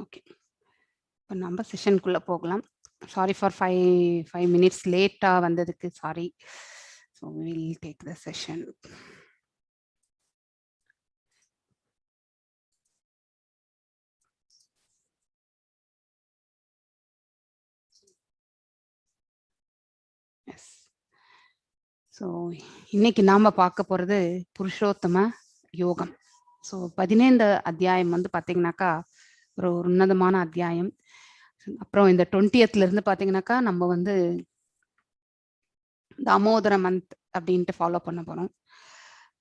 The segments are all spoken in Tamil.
ஓகே, இப்போ நம்ம செஷனுக்குள்ளே போகலாம். சாரி ஃபார் 5 minutes லேட்டாக வந்ததுக்கு sorry. So will take the session. Yes. So இன்னைக்கு நாம் பார்க்க போகிறது புருஷோத்தம யோகம். ஸோ 15 அத்தியாயம் வந்து பார்த்தீங்கன்னாக்கா ஒரு உன்னதமான அத்தியாயம். அப்புறம் இந்த 20th இருந்து பார்த்தீங்கன்னாக்கா நம்ம வந்து தாமோதர மந்த் அப்படின்ட்டு ஃபாலோ பண்ண போகிறோம்.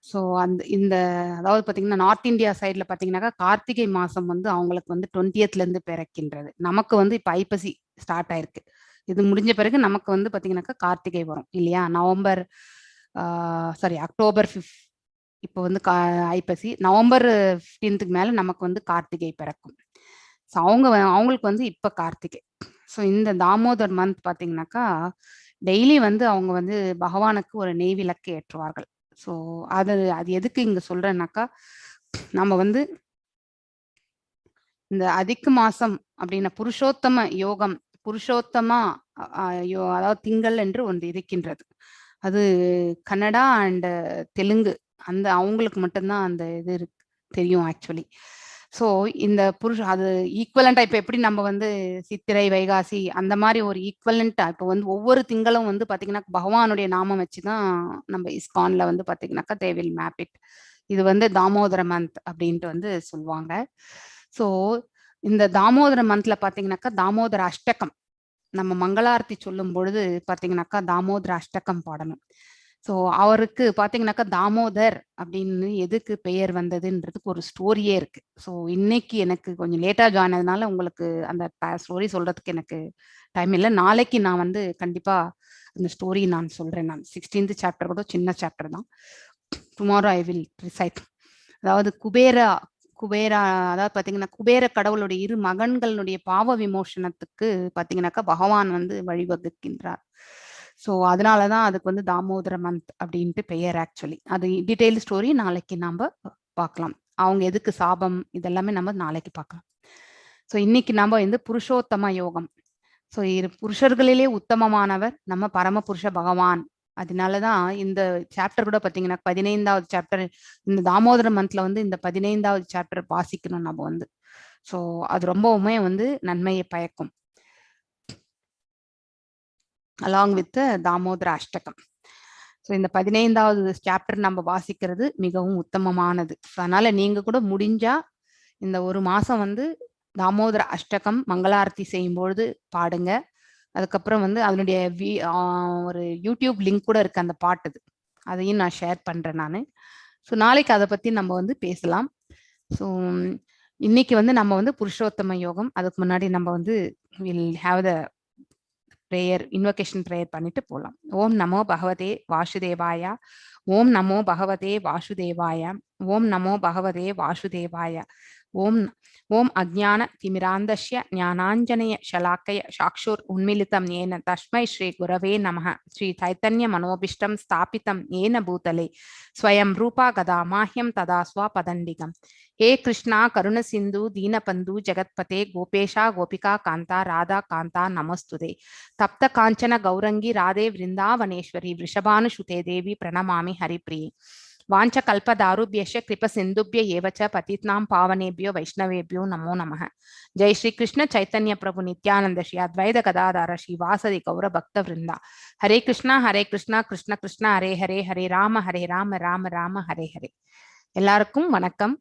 ஸோ இந்த அதாவது பார்த்தீங்கன்னா நார்த் இந்தியா சைடில் பார்த்தீங்கன்னாக்கா கார்த்திகை மாதம் வந்து அவங்களுக்கு வந்து 20th இருந்து பிறக்கின்றது. நமக்கு வந்து இப்போ ஐப்பசி ஸ்டார்ட் ஆயிருக்கு. இது முடிஞ்ச பிறகு நமக்கு வந்து பார்த்தீங்கன்னாக்கா கார்த்திகை வரும் இல்லையா? அக்டோபர் 5 இப்போ வந்து ஐப்பசி. நவம்பர் 15க்கு மேலே நமக்கு வந்து கார்த்திகை பிறக்கும். ஸோ அவங்களுக்கு வந்து இப்போ கார்த்திகை. ஸோ இந்த தாமோதர் மந்த் பார்த்தீங்கன்னாக்கா டெய்லி வந்து அவங்க வந்து பகவானுக்கு ஒரு நெய் விளக்கு ஏற்றுவார்கள். ஸோ அது அது எதுக்கு இங்கே சொல்கிறேன்னாக்கா நம்ம வந்து இந்த அதிக்கு மாசம் அப்படின்னா புருஷோத்தம யோகம், புருஷோத்தமா அதாவது திங்கள் என்று ஒன்று இருக்கின்றது. அது கன்னடா அண்ட் தெலுங்கு அந்த அவங்களுக்கு மட்டும்தான் அந்த இது தெரியும் ஆக்சுவலி. ஸோ இந்த அது ஈக்குவலண்டா இப்போ எப்படி நம்ம வந்து சித்திரை வைகாசி அந்த மாதிரி ஒரு ஈக்குவலண்டா இப்போ வந்து ஒவ்வொரு திங்களும் வந்து பார்த்தீங்கன்னா பகவானுடைய நாமம் வச்சு தான் நம்ம இஸ்கான்ல வந்து பார்த்தீங்கன்னாக்கா தே வில் மேப் இட். இது வந்து தாமோதர மந்த் அப்படின்ட்டு வந்து சொல்லுவாங்க. ஸோ இந்த தாமோதர மந்த்ல பார்த்தீங்கன்னாக்கா தாமோதர அஷ்டகம் நம்ம மங்களாரத்தி சொல்லும் பொழுது பார்த்தீங்கன்னாக்கா தாமோதர அஷ்டகம் பாடணும். ஸோ அவருக்கு பார்த்தீங்கன்னாக்கா தாமோதர் அப்படின்னு எதுக்கு பெயர் வந்ததுன்றதுக்கு ஒரு ஸ்டோரியே இருக்கு. ஸோ இன்னைக்கு எனக்கு கொஞ்சம் லேட்டாக ஜாயின் ஆனதுனால உங்களுக்கு அந்த ஸ்டோரி சொல்றதுக்கு எனக்கு டைம் இல்லை. நாளைக்கு நான் வந்து கண்டிப்பா அந்த ஸ்டோரி நான் சொல்றேன். நான் 16th சாப்டர் கூட சின்ன சாப்டர் தான். Tomorrow I will recite. அதாவது குபேரா அதாவது பார்த்தீங்கன்னா குபேர கடவுளுடைய 2 மகன்களுடைய பாவ விமோசனத்துக்கு பார்த்தீங்கன்னாக்கா பகவான் வந்து வழிவகுக்கின்றார். ஸோ அதனாலதான் அதுக்கு வந்து தாமோதர மந்த் அப்படின்ட்டு பெயர் ஆக்சுவலி. அது டீட்டெயில் ஸ்டோரி நாளைக்கு நம்ம பார்க்கலாம். அவங்க எதுக்கு சாபம் இதெல்லாமே நம்ம நாளைக்கு பார்க்கலாம். ஸோ இன்னைக்கு நம்ம வந்து புருஷோத்தம யோகம். ஸோ புருஷர்களிலே உத்தமமானவர் நம்ம பரமபுருஷ பகவான். அதனாலதான் இந்த சாப்டர் கூட பார்த்தீங்கன்னா 15வது சாப்டர் இந்த தாமோதர மந்த்ல வந்து இந்த 15வது சாப்டர் வாசிக்கணும் நம்ம வந்து. ஸோ அது ரொம்பவுமே வந்து நன்மையை பயக்கும் along with Damodara Ashtakam. So இந்த 15வது சாப்டர் நம்ம வாசிக்கிறது மிகவும் உத்தமமானது. அதனால நீங்க கூட முடிஞ்சா இந்த ஒரு மாசம் வந்து தாமோதர அஷ்டகம் மங்களாரத்தி செய்யும்பொழுது பாடுங்க. அதுக்கப்புறம் வந்து அதனுடைய ஒரு யூடியூப் லிங்க் கூட இருக்கு அந்த பாட்டுது. அதையும் நான் ஷேர் பண்றேன் நான். ஸோ நாளைக்கு அதை பத்தி நம்ம வந்து பேசலாம். ஸோ இன்னைக்கு வந்து நம்ம வந்து புருஷோத்தம யோகம். அதுக்கு முன்னாடி நம்ம வந்து will have the prayer, invocation prayer பண்ணிட்டு போகலாம். ஓம் நமோ பகவதே வாசுதேவாய. ஓம் நமோ பகவதே வாசுதேவாய. ஓம் நமோ பகவதே வாசுதேவாய. ஓம் ஓம் அஜ்ஞான திமிராந்தஸ்ய ஞானாஞ்சனய ஷலாக்கய சாக்ஷுர் உன்மிலிதம் ஏன தஸ்மை ஸ்ரீ குரவே நமः. ஸ்ரீ சைத்தன்ய மனோபிஷ்டம் ஸ்தாபிதம் ஏன பூதலே ஸ்வயம் ரூபா கதா மாஹ்யம் ததா ஸ்வபதண்டிகம். हे कृष्णा करुण सिंधु दीनबंधु जगतपते गोपेशा गोपिका कांता राधा कांता नमस्तुते. तप्त कांचन गौरंगी राधे वृंदावनेश्वरी वृषभानुसुते देवी प्रणमामि हरिप्रिये. वाञ्छ कल्पदारुभ्यश्च कृपा सिंधुभ्य एव च पतितानां पावनेभ्यो वैष्णवेभ्यो नमो नमः. जय श्री कृष्ण चैतन्य प्रभु नित्यानंद श्री अद्वैत गदाधर श्रीवासदि गौर भक्त वृंदा. हरे कृष्णा कृष्ण कृष्ण हरे हरे, हरे राम राम राम हरे हरे. எல்லாருக்கும் வணக்கம்,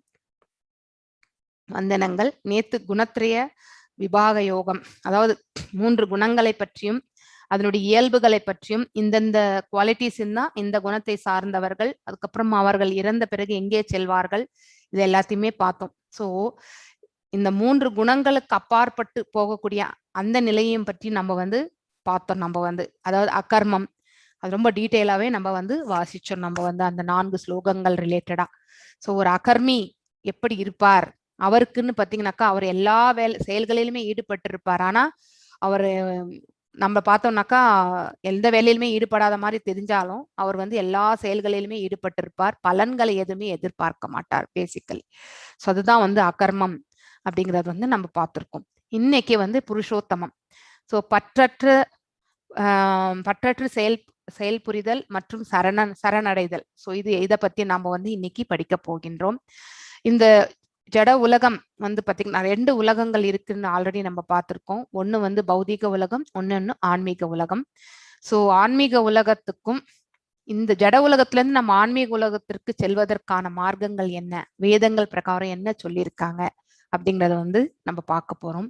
வந்தனங்கள். நேத்து குணத்ரய விபாக யோகம், அதாவது 3 குணங்களை பற்றியும் அதனுடைய இயல்புகளை பற்றியும், இந்தந்த குவாலிட்டிஸ் தான் இந்த குணத்தை சார்ந்தவர்கள், அதுக்கப்புறம் அவர்கள் இறந்த பிறகு எங்கே செல்வார்கள், இது எல்லாத்தையுமே பார்த்தோம். ஸோ இந்த 3 குணங்களுக்கு அப்பாற்பட்டு போகக்கூடிய அந்த நிலையையும் பற்றி நம்ம வந்து பார்த்தோம். நம்ம வந்து அதாவது அகர்மம், அது ரொம்ப டீட்டெயிலாவே நம்ம வந்து வாசிச்சோம். நம்ம வந்து அந்த 4 ஸ்லோகங்கள் ரிலேட்டடா. ஸோ ஒரு அகர்மி எப்படி இருப்பார், அவருக்குன்னு பார்த்தீங்கன்னாக்கா அவர் எல்லா செயல்களிலுமே ஈடுபட்டு இருப்பார். ஆனா அவர் நம்ம பார்த்தோம்னாக்கா எந்த வேலையிலுமே ஈடுபடாத மாதிரி தெரிஞ்சாலும் அவர் வந்து எல்லா செயல்களிலுமே ஈடுபட்டு இருப்பார். பலன்களை எதுவுமே எதிர்பார்க்க மாட்டார் பேசிக்கலி. ஸோ அதுதான் வந்து அகர்மம். அப்படிங்கறது வந்து நம்ம பார்த்திருக்கோம். இன்னைக்கு வந்து புருஷோத்தமம். ஸோ பற்றற்று செயல் புரிதல் மற்றும் சரணடைதல். ஸோ இதை பத்தி நாம வந்து இன்னைக்கு படிக்க போகின்றோம். இந்த ஜட உலகம் வந்து பாத்தீங்கன்னா 2 உலகங்கள் இருக்குன்னு ஆல்ரெடி நம்ம பார்த்திருக்கோம். ஒண்ணு வந்து பௌதிக உலகம், ஒன்னு ஆன்மீக உலகம். ஸோ ஆன்மீக உலகத்துக்கும் இந்த ஜட உலகத்துல இருந்து நம்ம ஆன்மீக உலகத்திற்கு செல்வதற்கான மார்க்கங்கள் என்ன, வேதங்கள் பிரகாரம் என்ன சொல்லியிருக்காங்க அப்படிங்கறத வந்து நம்ம பார்க்க போறோம்.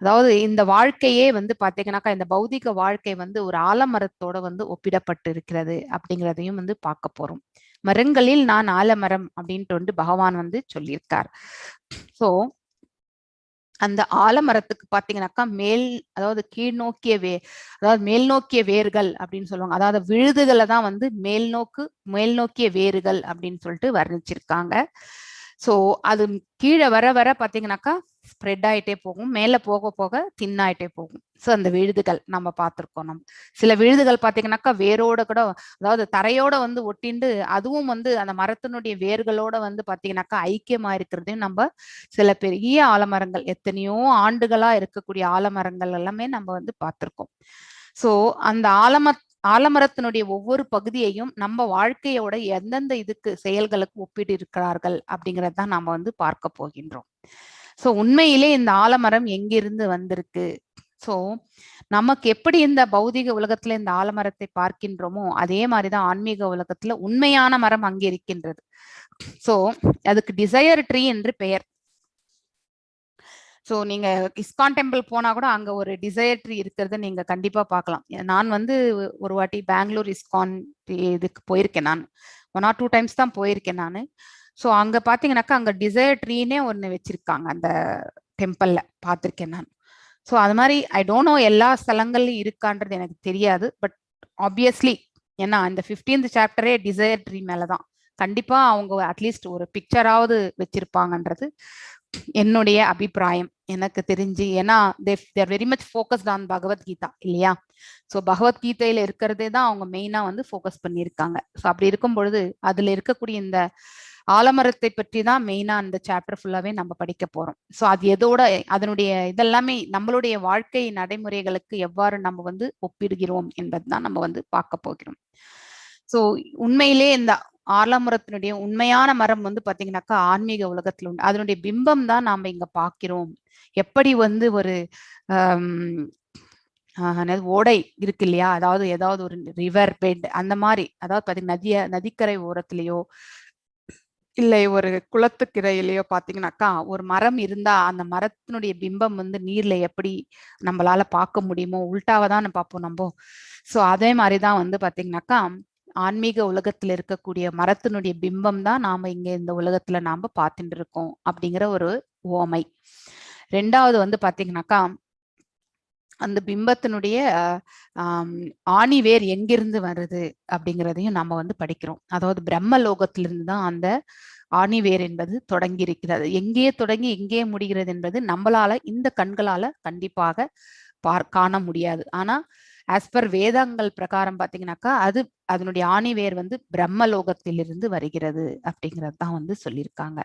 அதாவது இந்த வாழ்க்கையே வந்து பாத்தீங்கன்னாக்கா இந்த பௌதிக வாழ்க்கை வந்து ஒரு ஆலமரத்தோட வந்து ஒப்பிடப்பட்டு இருக்கிறது அப்படிங்கிறதையும் வந்து பார்க்க போறோம். மரங்களில் நான் ஆலமரம் அப்படின்ட்டு வந்து பகவான் வந்து சொல்லியிருக்கார். சோ அந்த ஆலமரத்துக்கு பாத்தீங்கன்னாக்கா அதாவது கீழ்நோக்கிய அதாவது மேல் நோக்கிய வேர்கள் அப்படின்னு சொல்லுவாங்க. அதாவது விழுதுகளை தான் வந்து மேல் நோக்கிய வேர்கள் அப்படின்னு சொல்லிட்டு வர்ணிச்சிருக்காங்க. சோ அது கீழே வர வர பாத்தீங்கன்னாக்கா ஸ்ப்ரெட் ஆயிட்டே போகும், மேல போக போக தின்னாயிட்டே போகும். ஸோ அந்த விழுதுகள் நம்ம பார்த்திருக்கோம். நம்ம சில விழுதுகள் பாத்தீங்கன்னாக்கா வேரோட கூட, அதாவது தரையோட வந்து ஒட்டிண்டு அதுவும் வந்து அந்த மரத்தினுடைய வேர்களோட வந்து பாத்தீங்கன்னாக்கா ஐக்கியமா இருக்கிறதையும் நம்ம சில பெரிய ஆலமரங்கள், எத்தனையோ ஆண்டுகளா இருக்கக்கூடிய ஆலமரங்கள் எல்லாமே நம்ம வந்து பார்த்திருக்கோம். ஸோ அந்த ஆலமரத்தினுடைய ஒவ்வொரு பகுதியையும் நம்ம வாழ்க்கையோட எந்தெந்த இதுக்கு செயல்களுக்கு ஒப்பிட்டு இருக்கிறார்கள் அப்படிங்கறது தான் நாம வந்து பார்க்க போகின்றோம். சோ உண்மையிலே இந்த ஆலமரம் எங்கிருந்து வந்திருக்கு? சோ நமக்கு எப்படி இந்த பௌதிக உலகத்துல இந்த ஆலமரத்தை பார்க்கின்றோமோ அதே மாதிரிதான் ஆன்மீக உலகத்துல உண்மையான மரம் அங்கே இருக்கின்றது. சோ அதுக்கு டிசையர் ட்ரீ என்று பெயர். ஸோ நீங்க இஸ்கான் டெம்பிள் போனா கூட அங்க ஒரு டிசையர் ட்ரீ இருக்கிறத நீங்க கண்டிப்பா பார்க்கலாம். நான் வந்து ஒரு வாட்டி பெங்களூர் இஸ்கான் இதுக்கு போயிருக்கேன். நான் 1 or 2 times தான் போயிருக்கேன் நான். ஸோ அங்க பாத்தீங்கன்னாக்கா அங்க டிசையர் ட்ரீனே ஒன்று வச்சிருக்காங்க அந்த டெம்பிள்ல, பார்த்திருக்கேன் நான். ஸோ அது மாதிரி ஐ டோன்ட் நோ எல்லா ஸ்தலங்கள்லயும் இருக்கான்றது எனக்கு தெரியாது. பட் ஆப்வியஸ்லி ஏன்னா இந்த 15th சாப்டரே டிசையர் ட்ரீ மேலதான். கண்டிப்பா அவங்க அட்லீஸ்ட் ஒரு பிக்சராவது வச்சிருப்பாங்கன்றது என்னுடைய அபிப்பிராயம், எனக்கு தெரிஞ்சு. ஏன்னா they're very much focused on Bhagavad Gita இல்லையா? ஸோ பகவத்கீதையில இருக்கிறதே தான் அவங்க மெயினா வந்து ஃபோக்கஸ் பண்ணியிருக்காங்க. ஸோ அப்படி இருக்கும் பொழுது அதுல இருக்கக்கூடிய இந்த ஆலமரத்தை பற்றி தான் மெயினா அந்த சாப்டர் ஃபுல்லாவே நம்ம படிக்க போறோம். ஸோ அது எதோட அதனுடைய இதெல்லாமே நம்மளுடைய வாழ்க்கை நடைமுறைகளுக்கு எவ்வாறு நம்ம வந்து ஒப்பிடுகிறோம் என்பதுதான் நம்ம வந்து பார்க்க போகிறோம். ஸோ உண்மையிலே இந்த ஆலமரத்தினுடைய உண்மையான மரம் வந்து பாத்தீங்கன்னாக்கா ஆன்மீக உலகத்துல உண்டு. அதனுடைய பிம்பம் தான் நாம இங்க பார்க்கிறோம். எப்படி வந்து ஒரு ஓடை இருக்கு இல்லையா, அதாவது ஏதாவது ஒரு ரிவர் பெட் அந்த மாதிரி, அதாவது பாத்தீங்கன்னா நதிக்கரை ஓரத்திலேயோ இல்லை ஒரு குளத்துக்கிரையிலயோ பாத்தீங்கன்னாக்கா ஒரு மரம் இருந்தா அந்த மரத்தினுடைய பிம்பம் வந்து நீர்ல எப்படி நம்மளால பார்க்க முடியுமோ உல்டாவதான் பார்ப்போம் நம்ம. சோ அதே மாதிரிதான் வந்து பாத்தீங்கன்னாக்கா ஆன்மீக உலகத்துல இருக்கக்கூடிய மரத்தினுடைய பிம்பம் தான் நாம இங்க இந்த உலகத்துல நாம பார்த்துட்டு இருக்கோம் அப்படிங்கிற ஒரு உவமை. 2வது வந்து பாத்தீங்கன்னாக்கா அந்த பிம்பத்தினுடைய ஆணிவேர் எங்கிருந்து வருது அப்படிங்கிறதையும் நம்ம வந்து படிக்கிறோம். அதாவது பிரம்ம லோகத்திலிருந்து தான் அந்த ஆணிவேர் என்பது தொடங்கி இருக்கிறது. எங்கே தொடங்கி எங்கே முடிகிறது என்பது நம்மளால இந்த கண்களால கண்டிப்பாக காண முடியாது. ஆனா ஆஸ் பர் வேதங்கள் பிரகாரம் பாத்தீங்கன்னாக்கா அதனுடைய ஆணிவேர் வந்து பிரம்ம லோகத்திலிருந்து வருகிறது அப்படிங்கிறது தான் வந்து சொல்லியிருக்காங்க.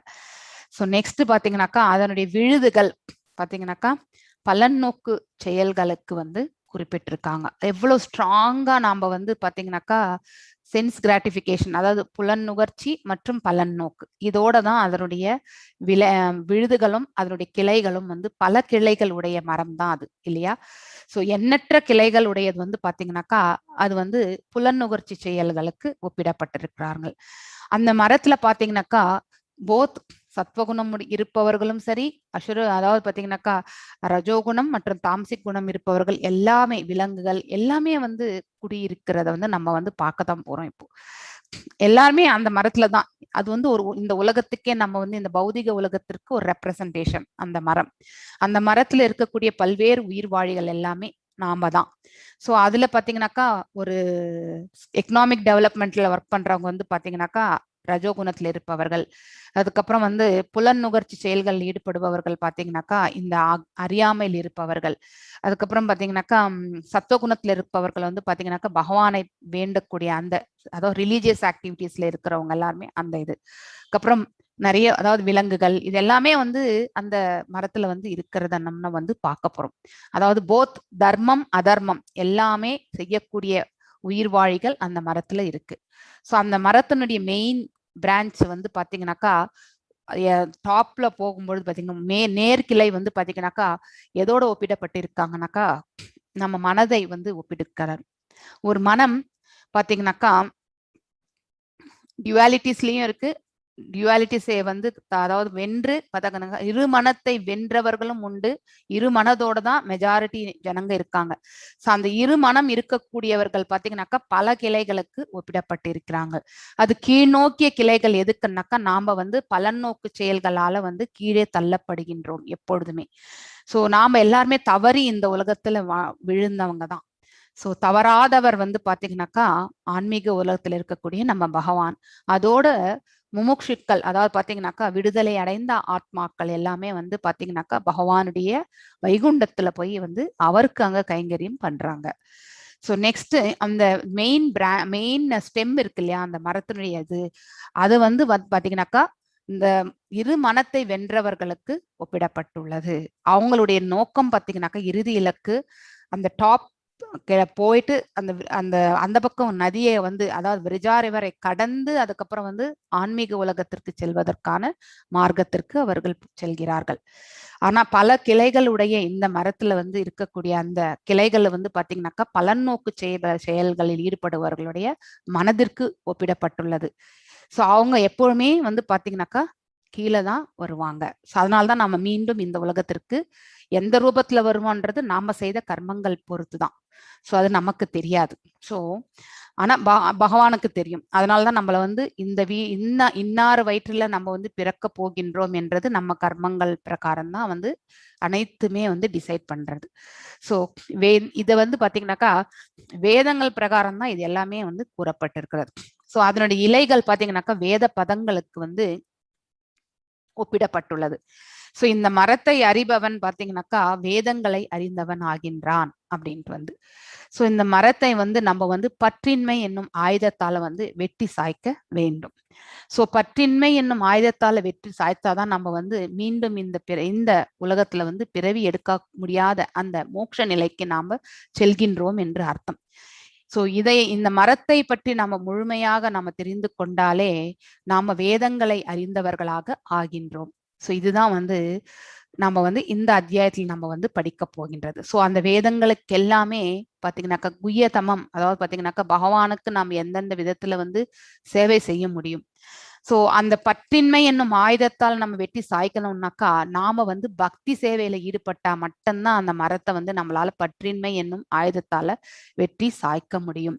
ஸோ நெக்ஸ்ட் பாத்தீங்கன்னாக்கா அதனுடைய விழுதுகள் பாத்தீங்கன்னாக்கா பலநோக்கு செயல்களுக்கு வந்து குறிப்பிட்டிருக்காங்க. எவ்வளவு ஸ்ட்ராங்கா நாம வந்து பாத்தீங்கன்னாக்கா சென்ஸ் கிராட்டிபிகேஷன், அதாவது புலன் நுகர்ச்சி மற்றும் பலன் நோக்கு, இதோட தான் அதனுடைய விழுதுகளும் அதனுடைய கிளைகளும் வந்து பல கிளைகள் உடைய மரம் தான் அது இல்லையா? ஸோ எண்ணற்ற கிளைகள் உடையது வந்து பாத்தீங்கன்னாக்கா அது வந்து புலன் நுகர்ச்சி செயல்களுக்கு ஒப்பிடப்பட்டிருக்கிறார்கள். அந்த மரத்துல பாத்தீங்கன்னாக்கா போத் சத்வகுணம் இருப்பவர்களும் சரி, அதாவது பாத்தீங்கன்னாக்கா ரஜோகுணம் மற்றும் தாம்சிக் குணம் இருப்பவர்கள் எல்லாமே, விலங்குகள் எல்லாமே வந்து குடியிருக்கிறத வந்து நம்ம வந்து பார்க்கத்தான் போறோம். இப்போ எல்லாருமே அந்த மரத்துலதான். அது வந்து இந்த உலகத்துக்கே நம்ம வந்து இந்த பௌதிக உலகத்திற்கு ஒரு ரெப்ரசன்டேஷன் அந்த மரம். அந்த மரத்துல இருக்கக்கூடிய பல்வேறு உயிர்வாழிகள் எல்லாமே நாம தான். ஸோ அதுல பாத்தீங்கன்னாக்கா ஒரு எக்கனாமிக் டெவலப்மெண்ட்ல ஒர்க் பண்றவங்க வந்து பாத்தீங்கன்னாக்கா ரஜோகுணத்துல இருப்பவர்கள். அதுக்கப்புறம் வந்து புலன் நுகர்ச்சி செயல்கள் ஈடுபடுபவர்கள் பாத்தீங்கன்னாக்கா இந்த அறியாமையில் இருப்பவர்கள். அதுக்கப்புறம் பாத்தீங்கன்னாக்கா சத்துவகுணத்துல இருப்பவர்கள் வந்து பாத்தீங்கன்னாக்கா பகவானை வேண்டக்கூடிய அந்த, அதாவது ரிலீஜியஸ் ஆக்டிவிட்டிஸ்ல இருக்கிறவங்க எல்லாருமே அந்த இது. அதுக்கப்புறம் நிறைய அதாவது விலங்குகள் இது எல்லாமே வந்து அந்த மரத்துல வந்து இருக்கிறத நம்ம வந்து பார்க்க போறோம். அதாவது போத் தர்மம் அதர்மம் எல்லாமே செய்யக்கூடிய உயிர்வாழிகள் அந்த மரத்துல இருக்கு. ஸோ அந்த மரத்தினுடைய மெயின் பிரான்ச் வந்து பாத்தீங்கன்னாக்கா டாப்ல போகும்பொழுது பாத்தீங்கன்னா நேர்கிளை வந்து பாத்தீங்கன்னாக்கா எதோட ஒப்பிடப்பட்டு இருக்காங்கனாக்கா நம்ம மனதை வந்து ஒப்பிடுக்கிறார். ஒரு மனம் பாத்தீங்கன்னாக்கா டியூவாலிட்டிஸ்லயும் இருக்கு. டியூவாலிட்டிஸை வந்து அதாவது வென்று பார்த்தா இரு மனத்தை வென்றவர்களும் உண்டு. இரு மனதோட தான் மெஜாரிட்டி ஜனங்க இருக்காங்க. ஸோ அந்த இரு மனம் இருக்கக்கூடியவர்கள் பார்த்தீங்கன்னாக்கா பல கிளைகளுக்கு ஒப்பிடப்பட்டு இருக்கிறாங்க. அது கீழ்நோக்கிய கிளைகள் எதுக்குன்னாக்கா நாம வந்து பலநோக்கு செயல்களால வந்து கீழே தள்ளப்படுகின்றோம் எப்பொழுதுமே. ஸோ நாம எல்லாருமே தவறி இந்த உலகத்துல விழுந்தவங்க தான். ஸோ தவறாதவர் வந்து பாத்தீங்கன்னாக்கா ஆன்மீக உலகத்துல இருக்கக்கூடிய நம்ம பகவான். அதோட முமுட்சுக்கள் அதாவது பாத்தீங்கன்னாக்கா விடுதலை அடைந்த ஆத்மாக்கள் எல்லாமே வந்து பாத்தீங்கன்னாக்கா பகவானுடைய வைகுண்டத்துல போய் வந்து அவருக்கு அங்க கைங்கரியம் பண்றாங்க. ஸோ நெக்ஸ்ட் அந்த மெயின் ஸ்டெம் இருக்கு இல்லையா அந்த மரத்தினுடைய அது வந்து பாத்தீங்கன்னாக்கா இந்த இரு மனத்தை வென்றவர்களுக்கு ஒப்பிடப்பட்டுள்ளது. அவங்களுடைய நோக்கம் பாத்தீங்கன்னாக்கா இறுதி இலக்கு அந்த டாப் போயிட்டு அந்த அந்த அந்த பக்கம் நதியை வந்து அதாவது ரிஜா ரிவரை கடந்து அதுக்கப்புறம் வந்து ஆன்மீக உலகத்திற்கு செல்வதற்கான மார்க்கத்திற்கு அவர்கள் செல்கிறார்கள். ஆனா பல கிளைகளுடைய இந்த மரத்துல வந்து இருக்கக்கூடிய அந்த கிளைகள் வந்து பாத்தீங்கன்னாக்கா பலநோக்கு செயல்களில் ஈடுபடுபவர்களுடைய மனதிற்கு ஒப்பிடப்பட்டுள்ளது. ஸோ அவங்க எப்பவுமே வந்து பாத்தீங்கன்னாக்கா கீழே தான் வருவாங்க. அதனால்தான் நாம மீண்டும் இந்த உலகத்திற்கு எந்த ரூபத்துல வருவோன்றது நாம செய்த கர்மங்கள் பொறுத்து தான். ஸோ அது நமக்கு தெரியாது. ஸோ ஆனா பகவானுக்கு தெரியும். அதனாலதான் நம்மள வந்து இன்னாறு வயிற்றுல நம்ம வந்து பிறக்க போகின்றோம் என்றது நம்ம கர்மங்கள் பிரகாரம் தான் வந்து அனைத்துமே வந்து டிசைட் பண்றது. ஸோ இதை வந்து பாத்தீங்கன்னாக்கா வேதங்கள் பிரகாரம் தான் இது எல்லாமே வந்து கூறப்பட்டிருக்கிறது. ஸோ அதனுடைய இலைகள் பாத்தீங்கன்னாக்கா வேத பதங்களுக்கு வந்து ஒப்பிடப்பட்டுள்ளது. ஸோ இந்த மரத்தை அறிபவன் பாத்தீங்கன்னாக்கா வேதங்களை அறிந்தவன் ஆகின்றான் அப்படின்ட்டு வந்து. ஸோ இந்த மரத்தை வந்து நம்ம வந்து பற்றின்மை என்னும் ஆயுதத்தால வந்து வெட்டி சாய்க்க வேண்டும். ஸோ பற்றின்மை என்னும் ஆயுதத்தால வெட்டி சாய்த்தாதான் நம்ம வந்து மீண்டும் இந்த உலகத்துல வந்து பிறவி எடுக்க முடியாத அந்த மோட்ச நிலைக்கு நாம செல்கின்றோம் என்று அர்த்தம். ஸோ இந்த மரத்தை பற்றி நம்ம முழுமையாக நாம தெரிந்து கொண்டாலே நாம வேதங்களை அறிந்தவர்களாக ஆகின்றோம். ஸோ இதுதான் வந்து நம்ம வந்து இந்த அத்தியாயத்தில் நம்ம வந்து படிக்க போகின்றது. ஸோ அந்த வேதங்களுக்கு எல்லாமே பாத்தீங்கன்னாக்கா குய்யதமம் அதாவது பாத்தீங்கன்னாக்கா பகவானுக்கு நாம் எந்தெந்த விதத்துல வந்து சேவை செய்ய முடியும். ஸோ அந்த பற்றின்மை என்னும் ஆயுதத்தால் நம்ம வெட்டி சாய்க்கணும்னாக்கா நாம வந்து பக்தி சேவையில ஈடுபட்டா மட்டும்தான் அந்த மரத்தை வந்து நம்மளால பற்றின்மை என்னும் ஆயுதத்தால வெட்டி சாய்க்க முடியும்.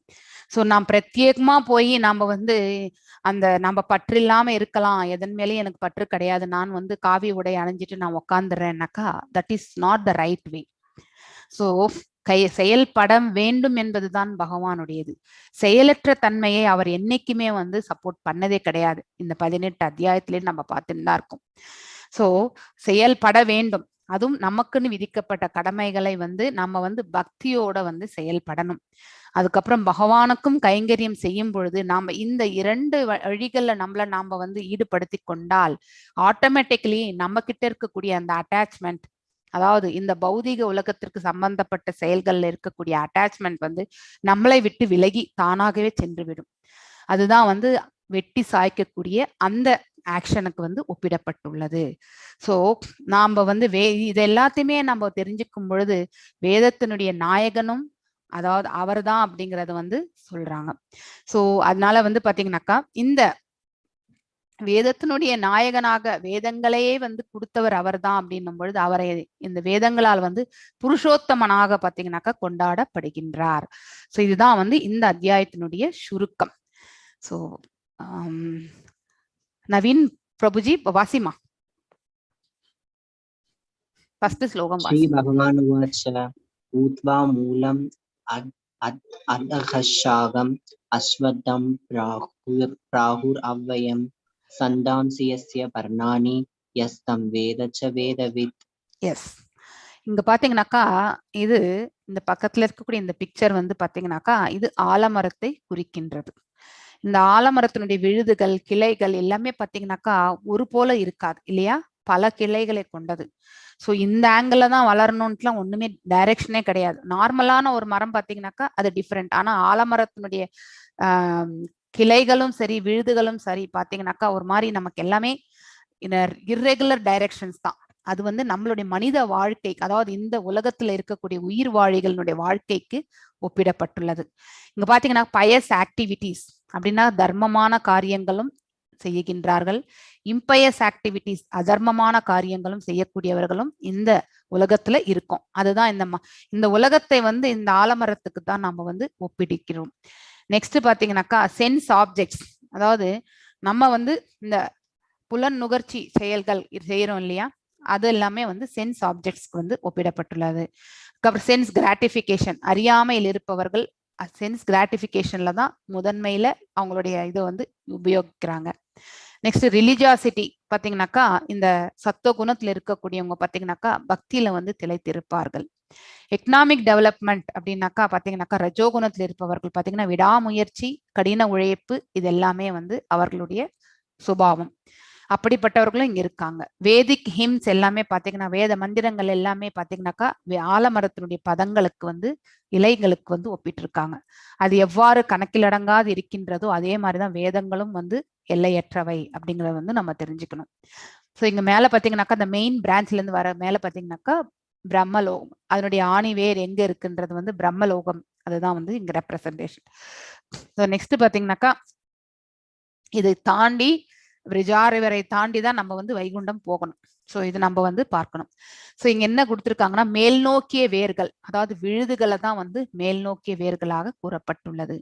ஸோ நாம் பிரத்யேகமா போய் நாம வந்து அந்த நம்ம பற்று இல்லாம இருக்கலாம், எதன் மேலேயும் எனக்கு பற்று கிடையாது, நான் வந்து காவி உடை அணிஞ்சிட்டு நான் உட்காந்துறேன்னாக்கா that is not the right way. So செயல்பட வேண்டும் என்பதுதான் பகவானுடையது. செயலற்ற தன்மையை அவர் என்னைக்குமே வந்து சப்போர்ட் பண்ணதே கிடையாது. இந்த 18 அத்தியாயத்திலே நம்ம பார்த்துட்டு தான் இருக்கோம். ஸோ செயல்பட வேண்டும், அதுவும் நமக்குன்னு விதிக்கப்பட்ட கடமைகளை வந்து நம்ம வந்து பக்தியோட வந்து செயல்படணும். அதுக்கப்புறம் பகவானுக்கும் கைங்கரியம் செய்யும் பொழுது நாம இந்த 2 வழிகள்ல நாம வந்து ஈடுபடுத்தி கொண்டால் ஆட்டோமேட்டிக்கலி நம்ம கிட்ட இருக்கக்கூடிய அந்த அட்டாச்மெண்ட் அதாவது இந்த பௌதிக உலகத்திற்கு சம்பந்தப்பட்ட செயல்கள்ல இருக்கக்கூடிய அட்டாச்மெண்ட் வந்து நம்மளை விட்டு விலகி தானாகவே சென்றுவிடும். அதுதான் வந்து வெட்டி சாய்க்கக்கூடிய அந்த ஆக்ஷனுக்கு வந்து ஒப்பிடப்பட்டுள்ளது. ஸோ நாம வந்து இது எல்லாத்தையுமே நம்ம தெரிஞ்சுக்கும் பொழுது வேதத்தினுடைய நாயகனும் அதாவது அவர் தான் அப்படிங்கறத வந்து சொல்றாங்க. ஸோ அதனால வந்து பாத்தீங்கன்னாக்கா இந்த வேதத்தினுடைய நாயகனாக வேதங்களையே வந்து கொடுத்தவர் அவர் தான் அப்படின்னும் பொழுது அவரை இந்த வேதங்களால் வந்து புருஷோத்தமனாக பாத்தீங்கன்னாக்கா கொண்டாடப்படுகின்றார். ஸோ இதுதான் வந்து இந்த அத்தியாயத்தினுடைய சுருக்கம். ஸோ நவீன் பிரபுஜி வாசிமா ஃபர்ஸ்ட் ஸ்லோகம் ஸ்ரீ பகவான் ஊத்வா மூலம் அத்ஹஷாகம் அஸ்வத்தம் பிராஹுர் அவ்வயம் சந்தாம்சியஸ்ய பர்ணானி யஸ்தம் வேதச்ச வேதவித். எஸ், இங்க பாத்தீங்கன்னாக்கா இது இந்த பக்கத்துல இருக்கக்கூடிய இந்த பிக்சர் வந்து பாத்தீங்கன்னாக்கா இது ஆலமரத்தை குறிக்கின்றது. இந்த ஆலமரத்தினுடைய விழுதுகள் கிளைகள் எல்லாமே பாத்தீங்கன்னாக்கா ஒரு போல இருக்காது இல்லையா, பல கிளைகளை கொண்டது. ஸோ இந்த ஆங்கிள் தான் வளரணும்ட்டுலாம் ஒண்ணுமே டைரக்ஷனே கிடையாது. நார்மலான ஒரு மரம் பாத்தீங்கன்னாக்கா அது டிஃப்ரெண்ட். ஆனா ஆலமரத்தினுடைய கிளைகளும் சரி விழுதுகளும் சரி பாத்தீங்கன்னாக்கா ஒரு மாதிரி நமக்கு எல்லாமே இர்ரெகுலர் டைரக்ஷன்ஸ் தான். அது வந்து நம்மளுடைய மனித வாழ்க்கைக்கு, அதாவது இந்த உலகத்துல இருக்கக்கூடிய உயிர் வாழிகளுடைய வாழ்க்கைக்கு ஒப்பிடப்பட்டுள்ளது. இங்க பாத்தீங்கன்னா பயஸ் ஆக்டிவிட்டிஸ் அப்படின்னா தர்மமான காரியங்களும் செய்கின்றார்கள், இம்பயஸ் ஆக்டிவிட்டிஸ் அதர்மமான காரியங்களும் செய்யக்கூடியவர்களும் இந்த உலகத்துல இருக்கும். அதுதான் இந்த உலகத்தை வந்து இந்த ஆலமரத்துக்கு தான் நம்ம வந்து ஒப்பிடிக்கிறோம். நெக்ஸ்ட் பாத்தீங்கன்னாக்கா சென்ஸ் ஆப்ஜெக்ட்ஸ், அதாவது நம்ம வந்து இந்த புலன் நுகர்ச்சி செயல்கள் செய்யறோம் இல்லையா, அது எல்லாமே வந்து சென்ஸ் ஆப்ஜெக்ட்ஸ்க்கு வந்து ஒப்பிடப்பட்டுள்ளது. அப்புறம் சென்ஸ் கிராட்டிபிகேஷன், அறியாமையில் இருப்பவர்கள் சென்ஸ் கிராட்டிபிகேஷன்ல தான் முதன்மையில அவங்களுடைய இதை வந்து உபயோகிக்கிறாங்க. நெக்ஸ்ட் ரிலிஜியாசிட்டி பாத்தீங்கன்னாக்கா இந்த சத்துவ குணத்துல இருக்கக்கூடியவங்க பாத்தீங்கன்னாக்கா பக்தியில வந்து திளைத்திருப்பார்கள். எக்கனாமிக் டெவலப்மெண்ட் அப்படின்னாக்கா பாத்தீங்கன்னாக்கா ரஜோகுணத்துல இருப்பவர்கள் பாத்தீங்கன்னா விடாமுயற்சி, கடின உழைப்பு, இது எல்லாமே வந்து அவர்களுடைய சுபாவம். அப்படிப்பட்டவர்களும் இங்க இருக்காங்க. வேதிக் ஹிம்ஸ் எல்லாமே பாத்தீங்கன்னா வேத மந்திரங்கள் எல்லாமே பாத்தீங்கன்னாக்கா ஆலமரத்தினுடைய பதங்களுக்கு வந்து இலைகளுக்கு வந்து ஒப்பிட்டு இருக்காங்க. அது எவ்வாறு கணக்கிலடங்காது இருக்கின்றதோ அதே மாதிரிதான் வேதங்களும் வந்து எல்லையற்றவை அப்படிங்கறத வந்து நம்ம தெரிஞ்சுக்கணும். ஸோ இங்க மேல பாத்தீங்கன்னாக்கா அந்த மெயின் பிரான்ச்ல இருந்து வர மேல பாத்தீங்கன்னாக்கா பிரம்மலோகம், அதனுடைய ஆணி வேர் எங்க இருக்குன்றது வந்து பிரம்மலோகம், அதுதான் வந்து இங்க ரெப்ரசன்டேஷன். ஸோ நெக்ஸ்ட் பாத்தீங்கன்னாக்கா இதை தாண்டி விரிஜாரிவரை தாண்டி தான் நம்ம வந்து வைகுண்டம் போகணும். ஸோ இது நம்ம வந்து பார்க்கணும். ஸோ இங்க என்ன கொடுத்துருக்காங்கன்னா மேல் நோக்கிய வேர்கள், அதாவது விழுதுகளை தான் வந்து மேல் நோக்கிய வேர்களாக கூறப்பட்டுள்ளது.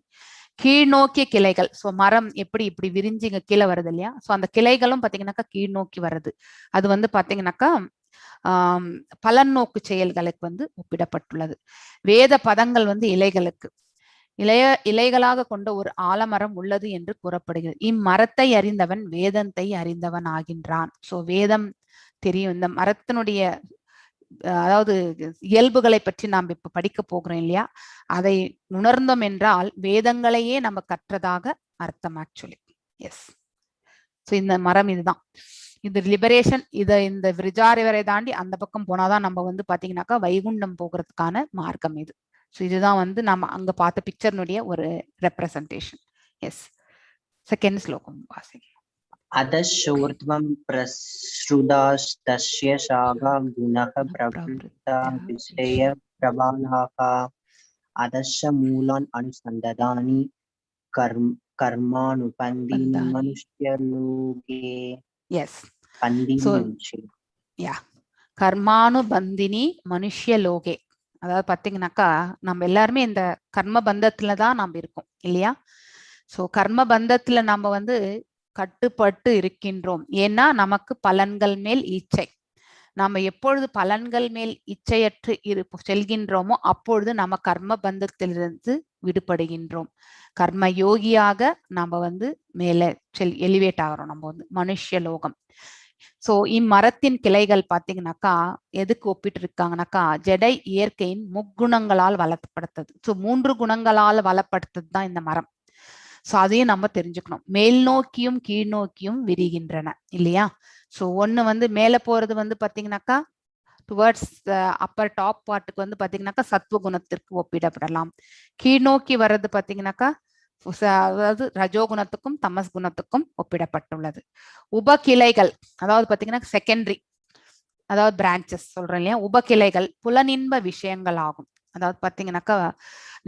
கீழ் நோக்கிய கிளைகள், ஸோ மரம் எப்படி இப்படி விரிஞ்சு இங்க கீழே வருது இல்லையா, ஸோ அந்த கிளைகளும் பாத்தீங்கன்னாக்கா கீழ் நோக்கி வருது. அது வந்து பாத்தீங்கன்னாக்கா பலன் நோக்கு செயல்களுக்கு வந்து ஒப்பிடப்பட்டுள்ளது. வேத பதங்கள் வந்து இலைகளுக்கு, இலைகளாக கொண்ட ஒரு ஆலமரம் உள்ளது என்று கூறப்படுகிறது. இம்மரத்தை அறிந்தவன் வேதத்தை அறிந்தவன் ஆகின்றான். சோ வேதம் தெரியும், இந்த மரத்தினுடைய அதாவது இயல்புகளை பற்றி நாம் இப்ப படிக்க போகிறோம் இல்லையா, அதை உணர்ந்தோம் என்றால் வேதங்களையே நம்ம கற்றதாக அர்த்தம் ஆக்சுவலி. எஸ், ஸோ இந்த மரம் இதுதான், இது லிபரேஷன். இந்த விரிஜாரிவரை தாண்டி அந்த பக்கம் போனாதான் நம்ம வந்து பாத்தீங்கன்னாக்கா வைகுண்டம் போகிறதுக்கான மார்க்கம் இது. ஸோ இதுதான் வந்து நம்ம அங்க பார்த்த பிக்சர்னுடைய ஒரு ரெப்ரசன்டேஷன். எஸ், செகண்ட் ஸ்லோகம் வாசிங்க. अधश्चोर्ध्वं प्रसृतास्तस्य शाखा गुणः प्रवृत्ता विषयप्रबालाः अधश्च मूलान् अनुसन्दधानि कर्मानुबन्धीनि मनुष्यलोके. எஸ், கர்மானுபந்தினி மனுஷ்யலோகே, அதாவது பாத்தீங்கன்னாக்கா நம்ம எல்லாருமே இந்த கர்ம பந்தத்துல தான் நம்ம இருக்கோம் இல்லையா. சோ கர்ம பந்தத்துல நம்ம வந்து கட்டுப்பட்டு இருக்கின்றோம். ஏன்னா நமக்கு பலன்கள் மேல் இச்சை. நாம எப்பொழுது பலன்கள் மேல் இச்சையற்று செல்கின்றோமோ அப்பொழுது நம்ம கர்ம பந்தத்திலிருந்து விடுபடுகின்றோம். கர்ம யோகியாக நம்ம வந்து மேல எலிவேட் ஆகிறோம், நம்ம வந்து மனுஷ்யலோகம். சோ இம்மரத்தின் கிளைகள் பாத்தீங்கன்னாக்கா எதுக்கு ஒப்பிட்டு இருக்காங்கன்னாக்கா ஜடை இயற்கையின் முக்குணங்களால் வளப்படுத்தது. சோ 3 குணங்களால் வளப்படுத்தது தான் இந்த மரம். சோ அதையும் நம்ம தெரிஞ்சுக்கணும். மேல் நோக்கியும் கீழ் நோக்கியும் விரிகின்றன இல்லையா. சோ ஒண்ணு வந்து மேல போறது வந்து பாத்தீங்கன்னாக்கா டுவர்ட்ஸ் அப்பர் டாப் பார்ட்டுக்கு வந்து பாத்தீங்கன்னாக்கா சத்துவ குணத்திற்கு ஒப்பிடப்படலாம். கீழ் நோக்கி வர்றது பாத்தீங்கன்னாக்கா அதாவது ரஜோகுணத்துக்கும் தமஸ் குணத்துக்கும் ஒப்பிடப்பட்டுள்ளது. உபகிளைகள், அதாவது பாத்தீங்கன்னா செகண்டரி, அதாவது பிரான்சஸ் சொல்றேன் இல்லையா, உபகிளைகள் புலனின்ப விஷயங்கள் ஆகும். அதாவது பாத்தீங்கன்னாக்கா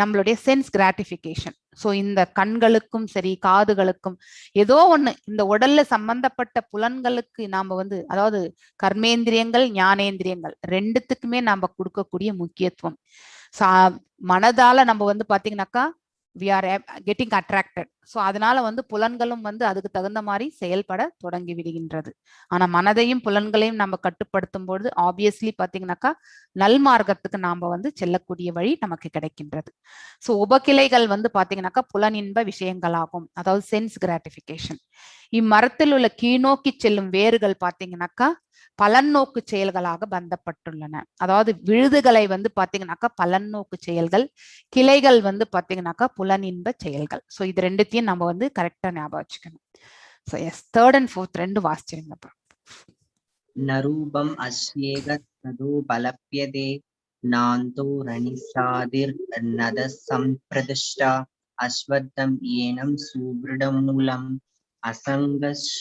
நம்மளுடைய சென்ஸ் கிராட்டிபிகேஷன். சோ இந்த கண்களுக்கும் சரி காதுகளுக்கும் ஏதோ ஒண்ணு இந்த உடல்ல சம்பந்தப்பட்ட புலன்களுக்கு நாம வந்து, அதாவது கர்மேந்திரியங்கள் ஞானேந்திரியங்கள் ரெண்டுத்துக்குமே நாம கொடுக்கக்கூடிய முக்கியத்துவம். மனதால நம்ம வந்து பாத்தீங்கன்னாக்கா we are getting attracted. So அதனால வந்து புலன்களும் வந்து அதுக்கு தகுந்த மாதிரி செயல்பட தொடங்கி விடுகின்றது. ஆனா மனதையும் புலன்களையும் நம்ம கட்டுப்படுத்தும் பொழுது ஆப்வியஸ்லி பாத்தீங்கன்னாக்கா நல்மார்க்கத்துக்கு நாம வந்து செல்லக்கூடிய வழி நமக்கு கிடைக்கின்றது. ஸோ உபகிளைகள் வந்து பாத்தீங்கன்னாக்கா புலனின்ப விஷயங்களாகும், அதாவது சென்ஸ் கிராட்டிபிகேஷன். இம்மரத்தில் உள்ள கீழ்நோக்கி செல்லும் வேர்கள் பாத்தீங்கன்னாக்கா பலன்னோக்கு செயல்களாக பந்தப்பட்டுள்ளன. அதாவது விழுதுகளை வந்து பாத்தீங்கன்னாக்கா பலன்னோக்கு செயல்கள், கிளைகள் வந்து பாத்தீங்கன்னாக்கா புலனின்ப செயல்கள். சோ இது ரெண்டுத்தையும் விஷயத்தையும் நம்ம வந்து கரெக்டா ஞாபகம் வச்சுக்கணும். So yes, third and fourth ரெண்டு வாசிச்சிருங்கப்பா. நரூபம் அஸ்யேக ததோ பலப்யதே நாந்தோ ரணிசாதிர் நத சம்பிரதிஷ்டா அஸ்வத்தம் ஏனம் சுப்ருடமூலம் அசங்கஸ்திரேன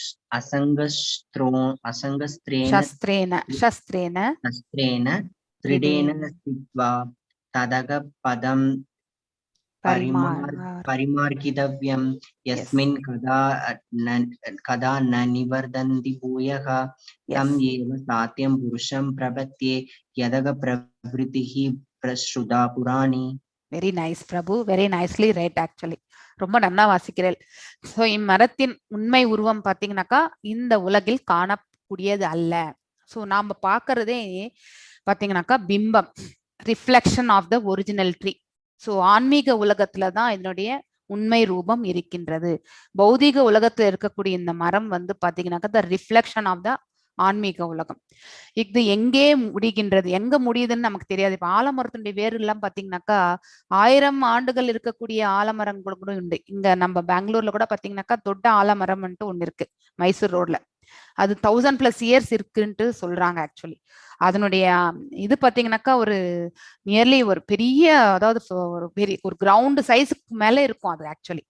சஸ்திரேன திருடேன சித்வா ததக பதம் பரிமார்கிதவ்யம் யஸ்மின் கதா ந நிவர்தந்தி பூயः தம் ஏவ சாத்யம் புருஷம் பிரபத்யே யதக பிரவ்ருதிஹி பிரஸ்ருதா புராணி. வெரி நைஸ் பிரபு, வெரி நைஸ்லி ரைட். ஆக்சுவலி ரொம்ப நல்லா வாசிக்கிறேன். ஸோ இம்மரத்தின் உண்மை உருவம் பார்த்தீங்கன்னாக்கா இந்த உலகில் காணக்கூடியது அல்ல. ஸோ நாம பார்க்கறதே பார்த்தீங்கன்னாக்கா பிம்பம், reflection of the original tree. So ஆன்மீக உலகத்துல தான் இதனுடைய உண்மை ரூபம் இருக்கின்றது. பௌதிக உலகத்துல இருக்கக்கூடிய இந்த மரம் வந்து பாத்தீங்கன்னாக்கா த ரிஃப்ளெக்ஷன் ஆஃப் த ஆன்மீக உலகம். இது எங்கே முடிகின்றது, எங்க முடியுதுன்னு நமக்கு தெரியாது. இப்ப ஆலமரத்தினுடைய வேறு எல்லாம் பாத்தீங்கன்னாக்கா 1000 ஆண்டுகள் இருக்கக்கூடிய ஆலமரங்கள் கூட உண்டு. இங்க நம்ம பெங்களூர்ல கூட பாத்தீங்கன்னாக்கா தொட்ட ஆலமரம்ன்ட்டு ஒண்ணு இருக்கு மைசூர் ரோட்ல. அது 1000+ இயர்ஸ் இருக்குன்ட்டு சொல்றாங்க. ஆக்சுவலி அதனுடைய இது பாத்தீங்கன்னாக்கா ஒரு நியர்லி ஒரு பெரிய, அதாவது ஒரு பெரிய ஒரு கிரவுண்ட் சைஸுக்கு மேல இருக்கும் அது. ஆக்சுவலி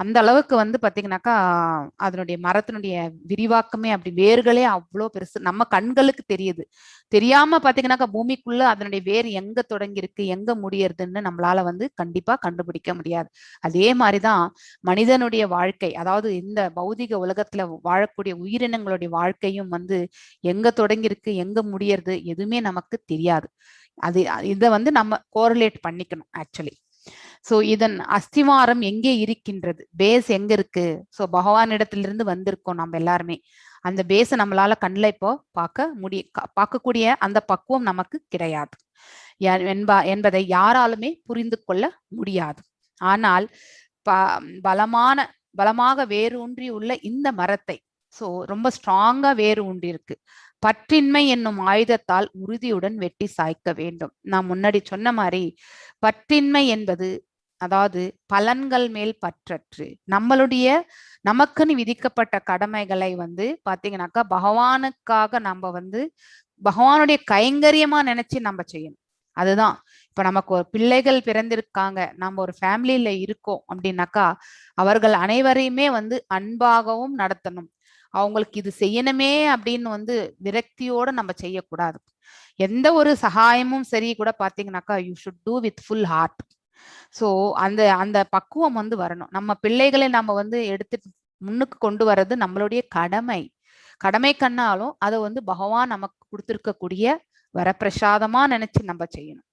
அந்த அளவுக்கு வந்து பாத்தீங்கன்னாக்கா அதனுடைய மரத்தினுடைய விரிவாக்கமே அப்படி, வேர்களே அவ்வளோ பெருசு, நம்ம கண்களுக்கு தெரியுது. தெரியாம பாத்தீங்கன்னாக்கா பூமிக்குள்ள அதனுடைய வேர் எங்க தொடங்கி இருக்கு, எங்க முடியறதுன்னு நம்மளால வந்து கண்டிப்பா கண்டுபிடிக்க முடியாது. அதே மாதிரிதான் மனிதனுடைய வாழ்க்கை, அதாவது இந்த பௌதிக உலகத்துல வாழக்கூடிய உயிரினங்களுடைய வாழ்க்கையும் வந்து எங்க தொடங்கி இருக்கு, எங்க முடியறது எதுவுமே நமக்கு தெரியாது. இதை வந்து நம்ம கோரிலேட் பண்ணிக்கணும் ஆக்சுவலி. சோ இதன் அஸ்திவாரம் எங்கே இருக்கின்றது, பேஸ் எங்க இருக்கு? சோ பகவானிடத்திலிருந்து வந்திருக்கோம் நம்ம எல்லாருமே. அந்த பேஸை நம்மளால கண்ணில் இப்போ பார்க்கக்கூடிய அந்த பக்குவம் நமக்கு கிடையாது என்பதை யாராலுமே புரிந்து கொள்ள முடியாது. ஆனால் பலமாக வேறு ஊன்றி உள்ள இந்த மரத்தை, சோ ரொம்ப ஸ்ட்ராங்கா வேறு ஊன்றி இருக்கு. பற்றின்மை என்னும் ஆயுதத்தால் உறுதியுடன் வெட்டி சாய்க்க வேண்டும். நான் முன்னாடி சொன்ன மாதிரி பற்றின்மை என்பது, அதாவது பலன்கள் மேல் பற்றற்று நமக்குன்னு விதிக்கப்பட்ட கடமைகளை வந்து பாத்தீங்கன்னாக்கா பகவானுக்காக நம்ம வந்து பகவானுடைய கைங்கரியமா நினைச்சு நம்ம செய்யணும். அதுதான் இப்ப நமக்கு ஒரு பிள்ளைகள் பிறந்திருக்காங்க, நம்ம ஒரு ஃபேமிலியில இருக்கோம் அப்படின்னாக்கா அவர்கள் அனைவரையுமே வந்து அன்பாகவும் நடத்தணும். அவங்களுக்கு இது செய்யணுமே அப்படின்னு வந்து விரக்தியோட நம்ம செய்யக்கூடாது. எந்த ஒரு சகாயமும் சரி கூட பாத்தீங்கன்னாக்கா you should do with full heart. So அந்த பக்குவம் வந்து வரணும். நம்ம பிள்ளைகளை நம்ம வந்து எடுத்து முன்னுக்கு கொண்டு வர்றது நம்மளுடைய கடமை கண்ணாலும் அதை வந்து பகவான் நமக்கு கொடுத்திருக்கக்கூடிய வரப்பிரசாதமா நினைச்சு நம்ம செய்யணும்.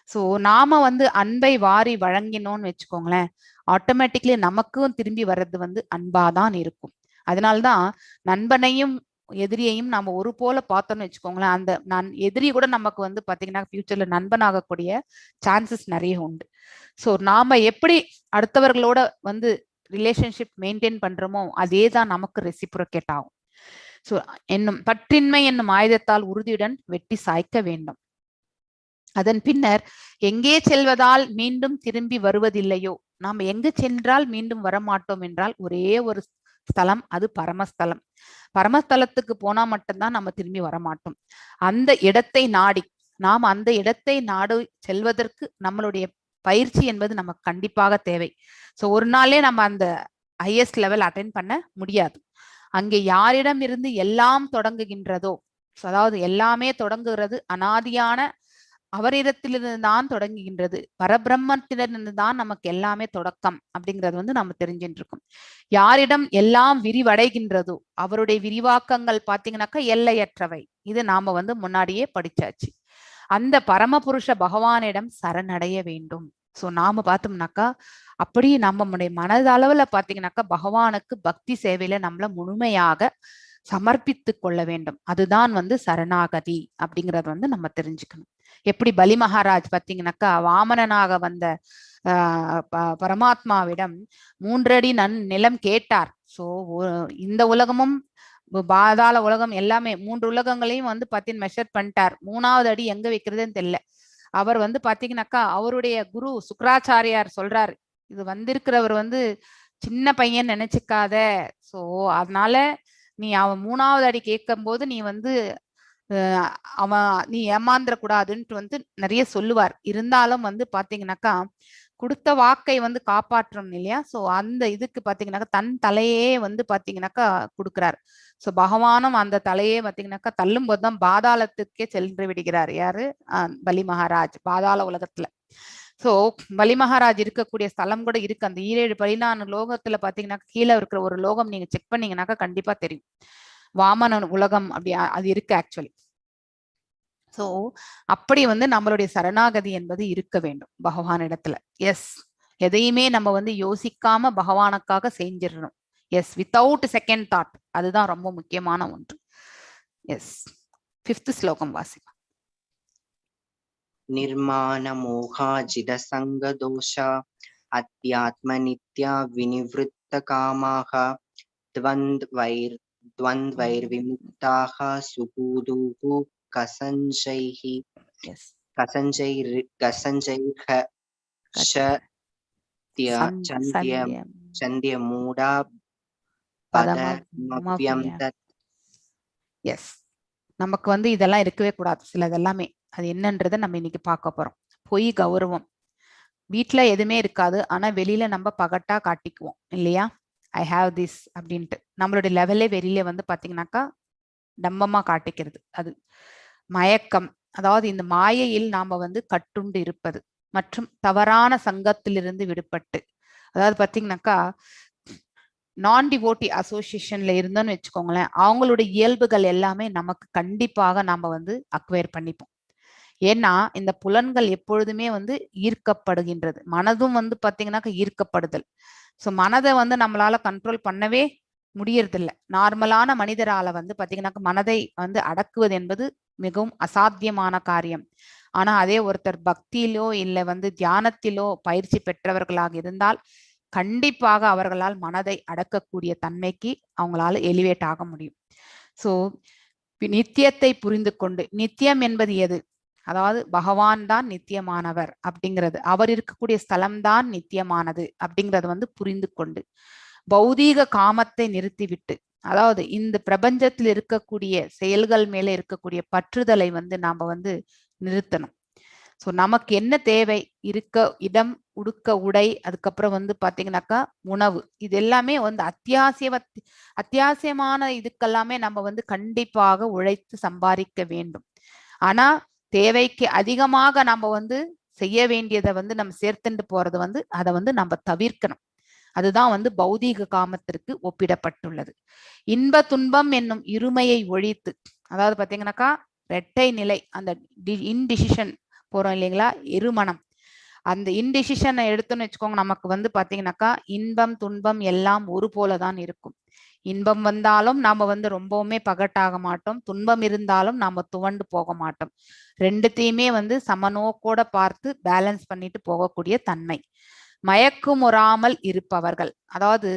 சோ நாம வந்து அன்பை வாரி வழங்கினோம்னு வச்சுக்கோங்களேன், ஆட்டோமேட்டிக்லி நமக்கும் திரும்பி வர்றது வந்து அன்பாதான் இருக்கும். அதனால்தான் நண்பனையும் எதிரியையும் நம்ம ஒரு போல பார்த்தோம்னு வச்சுக்கோங்களேன், அந்த எதிரி கூட நமக்கு வந்து பாத்தீங்கன்னா ஃபியூச்சர்ல நண்பன் ஆகக்கூடிய சான்சஸ் நிறைய உண்டு. ஸோ நாம எப்படி அடுத்தவர்களோட வந்து ரிலேஷன்ஷிப் மெயின்டைன் பண்றோமோ அதே தான் நமக்கு ரெசிப்ரோகேட் ஆகும். ஸோ பற்றின்மை என்னும் ஆயுதத்தால் உறுதியுடன் வெட்டி சாய்க்க வேண்டும். அதன் பின்னர் எங்கே செல்வதால் மீண்டும் திரும்பி வருவதில்லையோ, நாம் எங்கு சென்றால் மீண்டும் வரமாட்டோம் என்றால் ஒரே ஒரு ஸ்தலம், அது பரமஸ்தலம். பரமஸ்தலத்துக்கு போனா மட்டும்தான் நம்ம திரும்பி வரமாட்டோம். அந்த இடத்தை நாடி நாம் அந்த இடத்தை நாடு செல்வதற்கு நம்மளுடைய பயிற்சி என்பது நமக்கு கண்டிப்பாக தேவை. ஸோ ஒரு நாளே நம்ம அந்த ஹையஸ்ட் லெவல் அட்டைன் பண்ண முடியாது. அங்கே யாரிடம் இருந்து எல்லாம் தொடங்குகின்றதோ, அதாவது எல்லாமே தொடங்குகிறது அனாதியான அவரிடத்திலிருந்து தான் தொடங்குகின்றது, பரபிரம்மத்திலிருந்து தான் நமக்கு எல்லாமே தொடக்கம் அப்படிங்கிறது வந்து நம்ம தெரிஞ்சுட்டு இருக்கோம். யாரிடம் எல்லாம் விரிவடைகின்றதோ அவருடைய விரிவாக்கங்கள் பாத்தீங்கன்னாக்கா எல்லையற்றவை. இது நாம வந்து முன்னாடியே படிச்சாச்சு. அந்த பரமபுருஷ பகவானிடம் சரணடைய வேண்டும். சோ நாம பார்த்தோம்னாக்கா அப்படி நம்மளுடைய மனதளவுல பாத்தீங்கன்னாக்கா பகவானுக்கு பக்தி சேவையில நம்மள முழுமையாக சமர்ப்பித்து கொள்ள வேண்டும். அதுதான் வந்து சரணாகதி அப்படிங்கறது வந்து நம்ம தெரிஞ்சுக்கணும். எப்படி பலி மகாராஜ் பாத்தீங்கன்னாக்கா வாமனனாக வந்த பரமாத்மாவிடம் 3 அடி நிலம் கேட்டார். சோ இந்த உலகமும் பாதாள உலகம் எல்லாமே 3 உலகங்களையும் வந்து பாத்தீங்க மெஷர் பண்ணிட்டார். 3வது அடி எங்க வைக்கிறதுன்னு தெரியல. அவர் வந்து பாத்தீங்கன்னாக்கா அவருடைய குரு சுக்ராச்சாரியார் சொல்றாரு, இது வந்திருக்கிறவர் வந்து சின்ன பையன் நினைச்சுக்காத. சோ அதனால நீ அவன் 3வது அடி கேட்கும் போது நீ வந்து அவன் நீ ஏமாந்துட கூடாதுன்ட்டு வந்து நிறைய சொல்லுவார். இருந்தாலும் வந்து பாத்தீங்கன்னாக்கா கொடுத்த வாக்கை வந்து காப்பாற்றணும் இல்லையா? சோ அந்த இதுக்கு பாத்தீங்கன்னாக்கா தன் தலையே வந்து பாத்தீங்கன்னாக்கா கொடுக்கிறார். சோ பகவானும் அந்த தலையே பாத்தீங்கன்னாக்கா தள்ளும் போதுதான் பாதாளத்துக்கே சென்று விடுகிறார். யாரு? பலி மகாராஜ் பாதாள உலகத்துல. சோ பலி மகாராஜ் இருக்கக்கூடிய ஸ்தலம் கூட இருக்கு. அந்த 17 லோகத்துல பாத்தீங்கன்னா கீழே இருக்கிற ஒரு லோகம் நீங்க செக் பண்ணீங்கன்னாக்கா கண்டிப்பா தெரியும். வாமன உலகம் அப்படி அது இருக்கு ஆக்சுவலி. சோ அப்படி வந்து நம்மளுடைய சரணாகதி என்பது இருக்க வேண்டும் பகவான் இடத்துல. எஸ், எதையுமே நம்ம வந்து யோசிக்காம பகவானுக்காக செஞ்சிடணும். Yes, without second thought. அதுதான் ரொம்ப முக்கியமான ஒன்று. எஸ், 5th ஸ்லோகம் வாசிப்பா. निर्माण मोहाजित संग दोषा अध्यात्म नित्या विनिवृत्त कामाः द्वन्द्वैर्विमुक्ताः सुहूदुः कसञ्जैः चन्द्यमूढा पदमव्यं तत्. எஸ், நமக்கு வந்து இதெல்லாம் இருக்கவே கூடாது. சிலதெல்லாமே அது என்னன்றதை நம்ம இன்னைக்கு பார்க்க போறோம். பொய் கௌரவம். வீட்டுல எதுவுமே இருக்காது, ஆனா வெளியில நம்ம பகட்டா காட்டிக்குவோம் இல்லையா? ஐ ஹாவ் திஸ் அப்படின்ட்டு நம்மளுடைய லெவலே வெளியில வந்து பாத்தீங்கன்னாக்கா டம்பமா காட்டிக்கிறது. அது மயக்கம். அதாவது இந்த மாயையில் நாம வந்து கட்டுண்டு இருப்பது மற்றும் தவறான சங்கத்திலிருந்து விடுபட்டு, அதாவது பாத்தீங்கன்னாக்கா நான் டிவோட்டி அசோசியேஷன்ல இருந்தோன்னு வச்சுக்கோங்களேன், அவங்களுடைய இயல்புகள் எல்லாமே நமக்கு கண்டிப்பாக நாம வந்து அக்வயர் பண்ணிப்போம். ஏன்னா இந்த புலன்கள் எப்பொழுதுமே வந்து ஈர்க்கப்படுகின்றது. மனதும் வந்து பாத்தீங்கன்னாக்கா ஈர்க்கப்படுதல். சோ மனதை வந்து நம்மளால கண்ட்ரோல் பண்ணவே முடியறதில்லை. நார்மலான மனிதரால வந்து பாத்தீங்கன்னாக்கா மனதை வந்து அடக்குவது என்பது மிகவும் அசாத்தியமான காரியம். ஆனா அதே ஒருத்தர் பக்தியிலோ இல்ல வந்து தியானத்திலோ பயிற்சி பெற்றவர்களாக இருந்தால் கண்டிப்பாக அவர்களால் மனதை அடக்கக்கூடிய தன்மைக்கு அவங்களால எலிவேட் ஆக முடியும். சோ நித்தியத்தை புரிந்து கொண்டு, நித்தியம் என்பது எது? அதாவது பகவான் தான் நித்தியமானவர் அப்படிங்கிறது, அவர் இருக்கக்கூடிய ஸ்தலம் தான் நித்தியமானது அப்படிங்கறது வந்து புரிந்து கொண்டு, பௌதீக காமத்தை நிறுத்திவிட்டு, அதாவது இந்த பிரபஞ்சத்தில் இருக்கக்கூடிய செயல்கள் மேல இருக்கக்கூடிய பற்றுதலை வந்து நாம வந்து நிறுத்தணும். சோ நமக்கு என்ன தேவை? இருக்க இடம், உடுக்க உடை, அதுக்கப்புறம் வந்து பாத்தீங்கன்னாக்கா உணவு. இது எல்லாமே வந்து அத்தியாவசியமான இதுக்கெல்லாமே நம்ம வந்து கண்டிப்பாக உழைத்து சம்பாதிக்க வேண்டும். ஆனா தேவைக்கு அதிகமாக நம்ம வந்து செய்ய வேண்டியதை வந்து நம்ம சேர்த்துட்டு போறது வந்து அதை வந்து நம்ம தவிர்க்கணும். அதுதான் வந்து பௌதீக காமத்திற்கு ஒப்பிடப்பட்டுள்ளது. இன்ப துன்பம் என்னும் இருமையை ஒழித்து, அதாவது பாத்தீங்கன்னாக்கா இரட்டை நிலை, அந்த இன்டிசிஷன் போறோம் இல்லைங்களா, இருமனம். அந்த இன்டிசிஷனை எடுத்துன்னு வச்சுக்கோங்க, நமக்கு வந்து பாத்தீங்கன்னாக்கா இன்பம் துன்பம் எல்லாம் ஒரு போலதான் இருக்கும். இன்பம் வந்தாலும் நாம வந்து ரொம்பவுமே பகட்டாக மாட்டோம், துன்பம் இருந்தாலும் நாம துவண்டு போக மாட்டோம். ரெண்டுத்தையுமே வந்து சமநோக்கோட பார்த்து பேலன்ஸ் பண்ணிட்டு போகக்கூடிய தன்மை. மயக்குமுறாமல் இருப்பவர்கள், அதாவது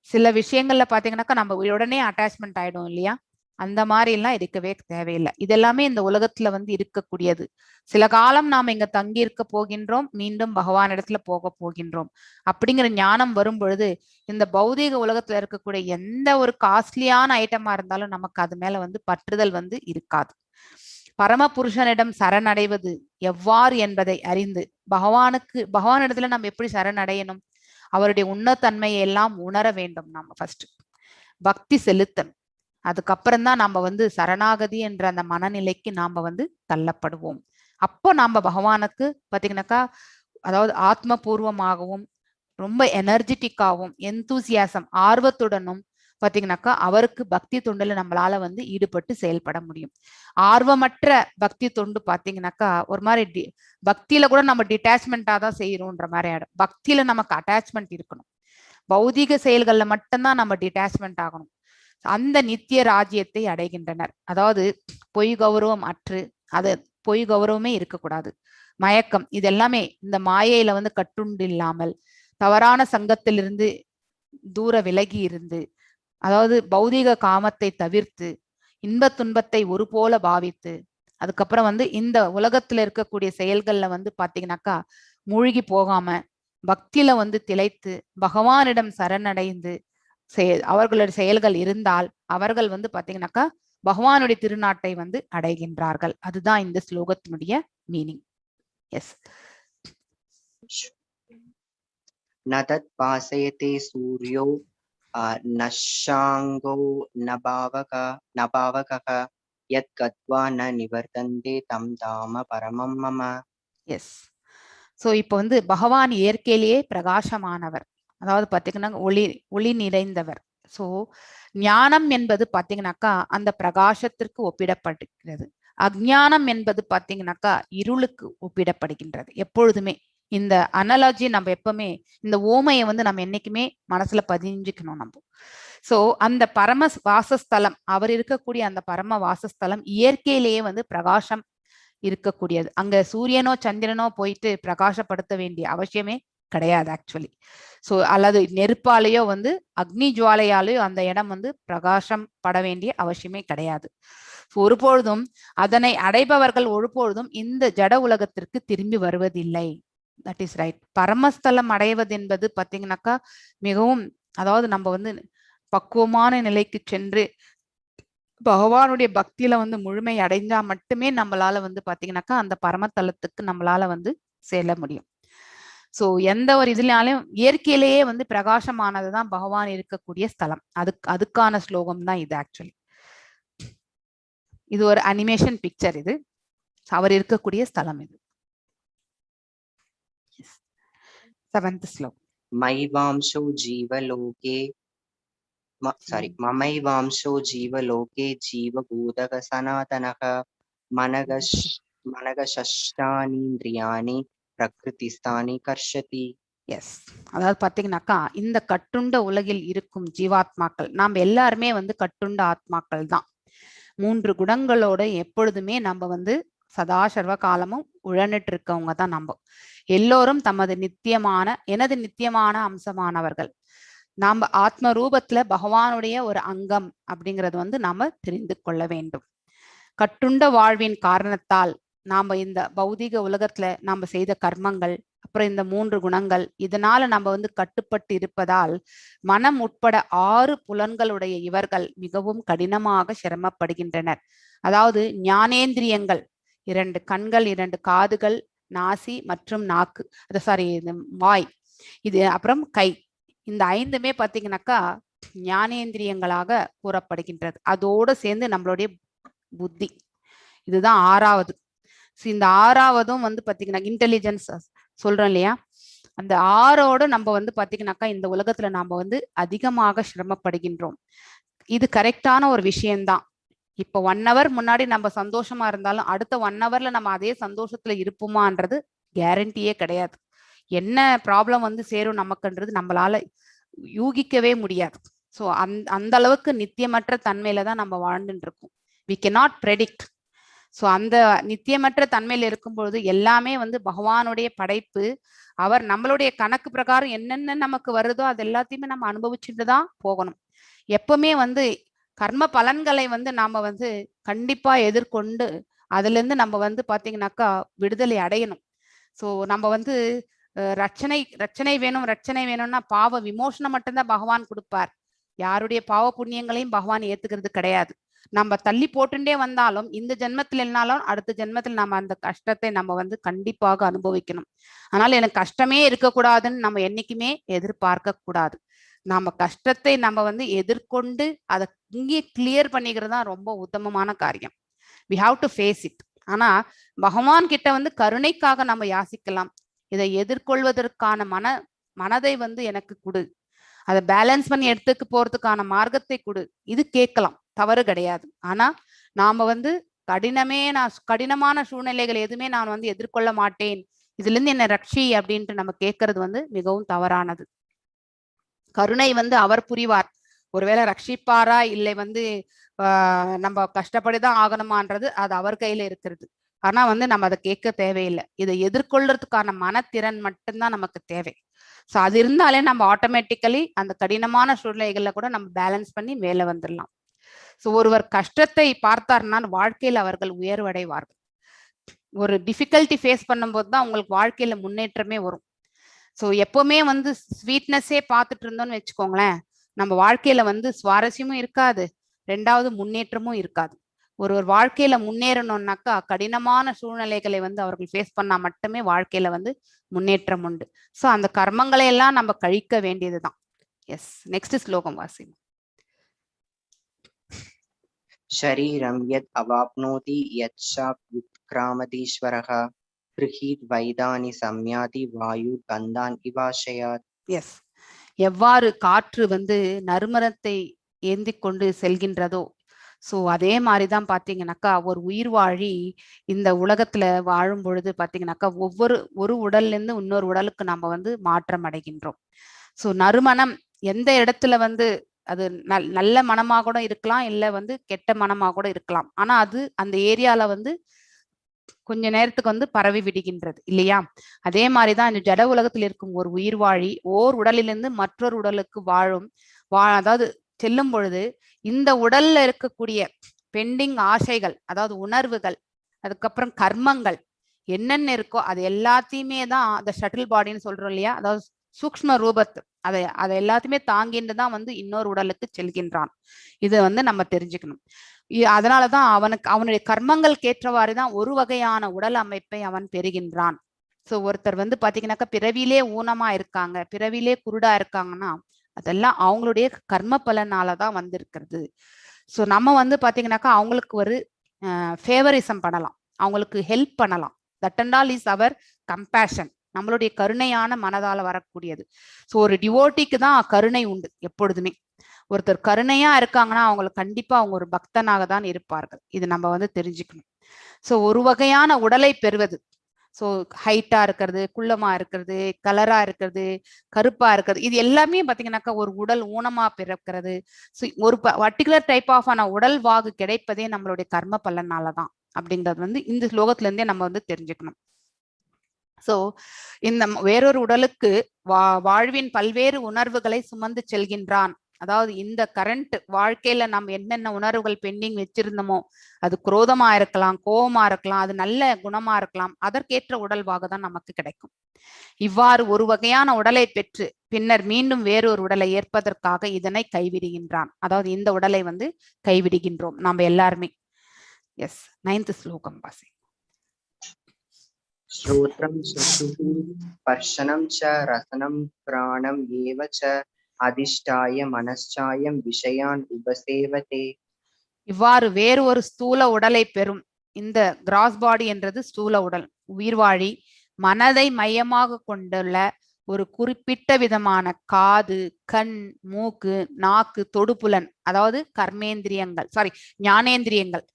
சில விஷயங்கள்ல பாத்தீங்கன்னாக்கா நம்ம உடனே அட்டாச்மெண்ட் ஆயிடும் இல்லையா? அந்த மாதிரி எல்லாம் இருக்கவே தேவையில்லை. இதெல்லாமே இந்த உலகத்துல வந்து இருக்கக்கூடியது. சில காலம் நாம இங்க தங்கி இருக்க போகின்றோம், மீண்டும் பகவான் இடத்துல போக போகின்றோம். அப்படிங்கிற ஞானம் வரும் பொழுது இந்த பௌதீக உலகத்துல இருக்கக்கூடிய எந்த ஒரு காஸ்ட்லியான ஐட்டமா இருந்தாலும் நமக்கு அது மேல வந்து பற்றுதல் வந்து இருக்காது. பரமபுருஷனிடம் சரணடைவது எவ்வாறு என்பதை அறிந்து பகவானிடத்துல நம்ம எப்படி சரணடையணும்? அவருடைய உன்னதன்மையை எல்லாம் உணர வேண்டும். நம்ம ஃபர்ஸ்ட் பக்தி செலுத்தணும். அதுக்கப்புறம் தான் நம்ம வந்து சரணாகதி என்ற அந்த மனநிலைக்கு நாம வந்து தள்ளப்படுவோம். அப்போ நாம பகவானுக்கு பாத்தீங்கன்னாக்கா, அதாவது ஆத்மபூர்வமாகவும் ரொம்ப எனர்ஜெட்டிக்காகவும் எந்தூசியாசம் ஆர்வத்துடனும் பாத்தீங்கன்னாக்கா அவருக்கு பக்தி தொண்டுல நம்மளால வந்து ஈடுபட்டு செயல்பட முடியும். ஆர்வமற்ற பக்தி தொண்டு பாத்தீங்கன்னாக்கா ஒரு மாதிரி பக்தியில கூட நம்ம டிட்டாச்மெண்டா தான் செய்யறோம்ன்ற மாதிரி ஆயிடும். பக்தியில நமக்கு அட்டாச்மெண்ட் இருக்கணும். பௌதிக செயல்கள்ல மட்டும்தான் நம்ம டிட்டாச்மெண்ட் ஆகணும். அந்த நித்திய ராஜ்யத்தை அடைகின்றனர். அதாவது பொய் கௌரவம் அற்று, அது பொய் கௌரவமே இருக்கக்கூடாது. மயக்கம், இது எல்லாமே இந்த மாயையில வந்து கட்டுண்டு இல்லாமல் தவறான சங்கத்திலிருந்து தூர விலகி இருந்து, அதாவது பௌதீக காமத்தை தவிர்த்து இன்ப துன்பத்தை ஒரு போல பாவித்து, அதுக்கப்புறம் வந்து இந்த உலகத்துல இருக்கக்கூடிய செயல்கள்ல வந்து பாத்தீங்கன்னாக்கா மூழ்கி போகாம பக்தியில வந்து திளைத்து பகவானிடம் சரணடைந்து அவர்களுடைய செயல்கள் இருந்தால் அவர்கள் வந்து பாத்தீங்கன்னாக்கா பகவானுடைய திருநாட்டை வந்து அடைகின்றார்கள். அதுதான் இந்த ஸ்லோகத்தினுடைய மீனிங். எஸ். நதத் பாசயதே சூர்யோ நஷாங்கோ நபாவக யத் கத்வா ந நிவர்த்தந்தே தம் தாம பரமம் மம. எஸ். சோ இப்போ வந்து பகவான் இயற்கையிலேயே பிரகாசமானவர், அதாவது பாத்தீங்கன்னா ஒளி நிறைந்தவர். சோ ஞானம் என்பது பாத்தீங்கன்னாக்கா அந்த பிரகாசத்திற்கு ஒப்பிடப்படுகிறது. அஜ்ஞானம் என்பது பாத்தீங்கன்னாக்கா இருளுக்கு ஒப்பிடப்படுகின்றது. எப்பொழுதுமே இந்த அனாலஜி நம்ம எப்பவுமே இந்த ஓமையை வந்து நம்ம என்னைக்குமே மனசுல பதிஞ்சுக்கணும் நம்ம. சோ அந்த பரம வாசஸ்தலம், அவர் இருக்கக்கூடிய அந்த பரம வாசஸ்தலம் இயற்கையிலேயே வந்து பிரகாசம் இருக்கக்கூடியது. அங்க சூரியனோ சந்திரனோ போயிட்டு பிரகாசப்படுத்த வேண்டிய அவசியமே கிடையாது ஆக்சுவலி. சோ அல்லது நெருப்பாலேயோ வந்து அக்னி ஜுவாலையாலேயோ அந்த இடம் வந்து பிரகாசம் பட வேண்டிய அவசியமே கிடையாது. ஒருபொழுதும் அதனை அடைபவர்கள் ஒருபொழுதும் இந்த ஜட உலகத்திற்கு திரும்பி வருவதில்லை. That is right. பரமஸ்தலம் அடைவது என்பது பாத்தீங்கன்னாக்கா மிகவும், அதாவது நம்ம வந்து பக்குவமான நிலைக்கு சென்று பகவானுடைய பக்தியில வந்து முழுமை அடைஞ்சா மட்டுமே நம்மளால வந்து பாத்தீங்கன்னாக்கா அந்த பரமத்தலத்துக்கு நம்மளால வந்து செல்ல முடியும். சோ எந்த ஒரு இதுலயாலும் இயற்கையிலேயே வந்து பிரகாசமானதுதான் பகவான் இருக்கக்கூடிய ஸ்தலம். அதுக்கான ஸ்லோகம் தான் இது ஆக்சுவலி. இது ஒரு அனிமேஷன் பிக்சர். இது அவர் இருக்கக்கூடிய ஸ்தலம். இது 7th ஸ்லோகம். மைவாம்சோ ஜீவலோகே மமைவாம்சோ ஜீவலோகே ஜீவபூதக சனாதனக மனகஷஷ்டானீந்திரியாணி பிரகிருதிஸ்தானி கர்ஷதி. எஸ். அதாவது பாத்தீங்கன்னாக்கா இந்த கட்டுண்ட உலகில் இருக்கும் ஜீவாத்மாக்கள், நாம் எல்லாருமே வந்து கட்டுண்ட ஆத்மாக்கள் தான். 3 குணங்களோட எப்பொழுதுமே நம்ம வந்து சதா சர்வ காலமும் உழநிட்டு இருக்கவங்க தான் நம்ம எல்லோரும். எனது நித்தியமான அம்சமானவர்கள். நாம ஆத்ம ரூபத்துல பகவானுடைய ஒரு அங்கம் அப்படிங்கிறது வந்து நாம தெரிந்து கொள்ள வேண்டும். கட்டுண்ட வாழ்வின் காரணத்தால் நாம இந்த பௌதிக உலகத்துல நாம செய்த கர்மங்கள், அப்புறம் இந்த 3 குணங்கள், இதனால நம்ம வந்து கட்டுப்பட்டு இருப்பதால் மனம் உட்பட 6 புலன்களுடைய இவர்கள் மிகவும் கடினமாக சிரமப்படுகின்றனர். அதாவது ஞானேந்திரியங்கள், 2 கண்கள், 2 காதுகள், நாசி மற்றும் நாக்கு, வாய், இது அப்புறம் கை, இந்த 5மே பாத்தீங்கன்னாக்கா ஞானேந்திரியங்களாக கூறப்படுகின்றது. அதோடு சேர்ந்து நம்மளுடைய புத்தி, இதுதான் 6வது. இந்த 6வதும் வந்து பாத்தீங்கன்னா இன்டெலிஜென்ஸ் சொல்றோம் இல்லையா, அந்த 6ஓட நம்ம வந்து பாத்தீங்கன்னாக்கா இந்த உலகத்துல நாம வந்து அதிகமாக சிரமப்படுகின்றோம். இது கரெக்டான ஒரு விஷயம்தான். இப்போ 1 hour முன்னாடி நம்ம சந்தோஷமா இருந்தாலும் அடுத்த 1 hourல நம்ம அதே சந்தோஷத்துல இருப்போமான்றது கேரண்டியே கிடையாது. என்ன ப்ராப்ளம் வந்து சேரும் நமக்குன்றது நம்மளால யூகிக்கவே முடியாது. ஸோ அந்த அளவுக்கு நித்தியமற்ற தன்மையில தான் நம்ம வாழ்ந்துட்டு இருக்கோம். We cannot predict. ஸோ அந்த நித்தியமற்ற தன்மையில இருக்கும்பொழுது எல்லாமே வந்து பகவானுடைய படைப்பு. அவர் நம்மளுடைய கணக்கு பிரகாரம் என்னென்ன நமக்கு வருதோ அது எல்லாத்தையுமே நம்ம அனுபவிச்சுட்டு தான் போகணும். எப்பவுமே வந்து கர்ம பலன்களை வந்து நாம வந்து கண்டிப்பா எதிர்கொண்டு அதுல இருந்து நம்ம வந்து பாத்தீங்கன்னாக்கா விடுதலை அடையணும். ஸோ நம்ம வந்து ரட்சணை வேணும்னா பாவ விமோசனம் மட்டும்தான் பகவான் கொடுப்பார். யாருடைய பாவ புண்ணியங்களையும் பகவான் ஏத்துக்கிறது கிடையாது. நம்ம தள்ளி போட்டுட்டே வந்தாலும் இந்த ஜென்மத்தில் என்னாலும் அடுத்த ஜென்மத்தில் நம்ம அந்த கஷ்டத்தை நம்ம வந்து கண்டிப்பாக அனுபவிக்கணும். அதனால எனக்கு கஷ்டமே இருக்கக்கூடாதுன்னு நம்ம என்னைக்குமே எதிர்பார்க்க கூடாது. நம்ம கஷ்டத்தை நம்ம வந்து எதிர்கொண்டு அதை இங்கே கிளியர் பண்ணிக்கிறது தான் ரொம்ப உத்தமமான காரியம். we have to face it. ஆனா பகவான் கிட்ட வந்து கருணைக்காக நம்ம யாசிக்கலாம். இதை எதிர்கொள்வதற்கான மனதை வந்து எனக்கு கொடு, அதை பேலன்ஸ் பண்ணி எடுத்துக்கு போறதுக்கான மார்க்கத்தை கொடு, இது கேட்கலாம், தவறு கிடையாது. ஆனா நாம வந்து கடினமான சூழ்நிலைகள் எதுவுமே நான் வந்து எதிர்கொள்ள மாட்டேன், இதுல இருந்து என்ன ரட்சி அப்படின்ட்டு நம்ம கேட்கறது வந்து மிகவும் தவறானது. கருணை வந்து அவர் புரிவார். ஒருவேளை ரட்சிப்பாரா இல்லை வந்து நம்ம கஷ்டப்படிதான் ஆகணுமான்றது அது அவர் கையில இருக்கிறது. ஆனா வந்து நம்ம அதை கேட்க தேவையில்லை. இதை எதிர்கொள்றதுக்கான மனத்திறன் மட்டும்தான் நமக்கு தேவை. ஸோ அது இருந்தாலே நம்ம ஆட்டோமேட்டிக்கலி அந்த கடினமான சூழ்நிலைகள்ல கூட நம்ம பேலன்ஸ் பண்ணி மேலே வந்துடலாம். ஸோ ஒருவர் கஷ்டத்தை பார்த்தார்னா வாழ்க்கையில் அவர்கள் உயர்வடைவார்கள். ஒரு டிஃபிகல்ட்டி ஃபேஸ் பண்ணும்போது தான் உங்களுக்கு வாழ்க்கையில முன்னேற்றமே வரும். ஸோ எப்பவுமே வந்து ஸ்வீட்னஸே பார்த்துட்டு இருந்தோம்னு வச்சுக்கோங்களேன், நம்ம வாழ்க்கையில வந்து சுவாரஸ்யமும் இருக்காது, ரெண்டாவது முன்னேற்றமும் இருக்காது. ஒரு வாழ்க்கையில முன்னேறணும்னாக்கா கடினமான சூழ்நிலைகளை வந்து அவர்கள் ஃபேஸ் பண்ணா மட்டுமே வாழ்க்கையில வந்து முன்னேற்றம் உண்டு. ஸோ அந்த கர்மங்களை எல்லாம் நம்ம கழிக்க வேண்டியதுதான். எஸ், நெக்ஸ்ட் ஸ்லோகம் வாசி. शरीरं यत् अवाप्नोति यच्चाप्युत्क्रामतीश्वरः गृहीत वैदानि संयाति वायु गन्धान् इवाशयात्. எஸ், எவ்வாறு காற்று வந்து நறுமணத்தை ஏந்தி கொண்டு செல்கின்றதோ, ஸோ அதே மாதிரிதான் பாத்தீங்கன்னாக்கா ஒரு உயிர் வாழி இந்த உலகத்துல வாழும் பொழுது பாத்தீங்கன்னாக்கா ஒரு உடல்ல இருந்து இன்னொரு உடலுக்கு நம்ம வந்து மாற்றம் அடைகின்றோம். ஸோ நறுமணம் எந்த இடத்துல வந்து அது நல்ல மனமா கூட இருக்கலாம், இல்ல வந்து கெட்ட மனமா கூட இருக்கலாம். ஆனா அது அந்த ஏரியால வந்து கொஞ்ச நேரத்துக்கு வந்து பரவி விடுகின்றது இல்லையா? அதே மாதிரிதான் இந்த ஜட உலகத்தில் இருக்கும் ஒரு உயிர் வாழி ஓர் உடலிலிருந்து மற்றொரு உடலுக்கு அதாவது செல்லும் பொழுது இந்த உடல்ல இருக்கக்கூடிய பெண்டிங் ஆசைகள், அதாவது உணர்வுகள், அதுக்கப்புறம் கர்மங்கள் என்னென்ன இருக்கோ அது எல்லாத்தையுமே தான் அந்த ஷட்டில் பாடின்னு சொல்றோம் இல்லையா, அதாவது சூக்ஷ்ம ரூபத்து அதை எல்லாத்தையுமே தாங்கிட்டு தான் வந்து இன்னொரு உடலுக்கு செல்கின்றான். இதை வந்து நம்ம தெரிஞ்சுக்கணும். அதனாலதான் அவனுடைய கர்மங்களுக்கு ஏற்றவாறு தான் ஒரு வகையான உடல் அமைப்பை அவன் பெறுகின்றான். சோ ஒருத்தர் வந்து பாத்தீங்கன்னாக்கா பிறவிலே ஊனமா இருக்காங்க, பிறவிலே குருடா இருக்காங்கன்னா அதெல்லாம் அவங்களுடைய கர்ம பலனாலதான் வந்திருக்கிறது. சோ நம்ம வந்து பாத்தீங்கன்னாக்கா அவங்களுக்கு ஒரு ஃபேவரிசம் பண்ணலாம், அவங்களுக்கு ஹெல்ப் பண்ணலாம். That and all is our compassion, நம்மளுடைய கருணையான மனதால வரக்கூடியது. சோ ஒரு டிவோட்டிக்கு தான் கருணை உண்டு எப்பொழுதுமே. ஒருத்தர் கருணையா இருக்காங்கன்னா அவங்களுக்கு கண்டிப்பா அவங்க ஒரு பக்தனாக தான் இருப்பார்கள். இது நம்ம வந்து தெரிஞ்சுக்கணும். சோ ஒரு வகையான உடலை பெறுவது, ஸோ ஹைட்டா இருக்கிறது, குள்ளமா இருக்கிறது, கலரா இருக்கிறது, கருப்பா இருக்கிறது, இது எல்லாமே பாத்தீங்கன்னாக்கா ஒரு உடல் ஊனமா பிறக்கிறது. ஸோ ஒரு பர்டிகுலர் டைப் ஆஃப் ஆன உடல் வாகு கிடைப்பதே நம்மளுடைய கர்ம பலனாலதான் அப்படின்றது வந்து இந்த ஸ்லோகத்துல இருந்தே நம்ம வந்து தெரிஞ்சுக்கணும். சோ இந்த வேறொரு உடலுக்கு வாழ்வின் பல்வேறு உணர்வுகளை சுமந்து செல்கின்றான். அதாவது இந்த கரண்ட் வாழ்க்கையில நம்ம என்னென்ன உணர்வுகள் பெண்டிங் வச்சிருந்தோமோ, அது குரோதமா இருக்கலாம், கோபமா இருக்கலாம், அது நல்ல குணமா இருக்கலாம், அதற்கேற்ற உடல்வாக தான் நமக்கு கிடைக்கும். இவ்வாறு ஒரு வகையான உடலை பெற்று பின்னர் மீண்டும் வேறொரு உடலை ஏற்பதற்காக இதனை கைவிடுகின்றான். அதாவது இந்த உடலை வந்து கைவிடுகின்றோம் நம்ம எல்லாருமே. எஸ், 9th ஸ்லோகம் வாசி. श्रोत्रं चक्षुः स्पर्शनं च रसनं प्राणं एव च अधिष्ठाय मनश्चायं விஷயான் உபசேவதே. இவ்வாறு வேறு ஒரு ஸ்தூல உடலை பெறும் இந்த கிராஸ் பாடி என்றது ஸ்தூல உடல் உயிர்வாழி மனதை மையமாக கொண்டுள்ள ஒரு குறிப்பிட்ட விதமான காது, கண், மூக்கு, நாக்கு, தொடுப்புலன், அதாவது கர்மேந்திரியங்கள், ஞானேந்திரியங்கள்,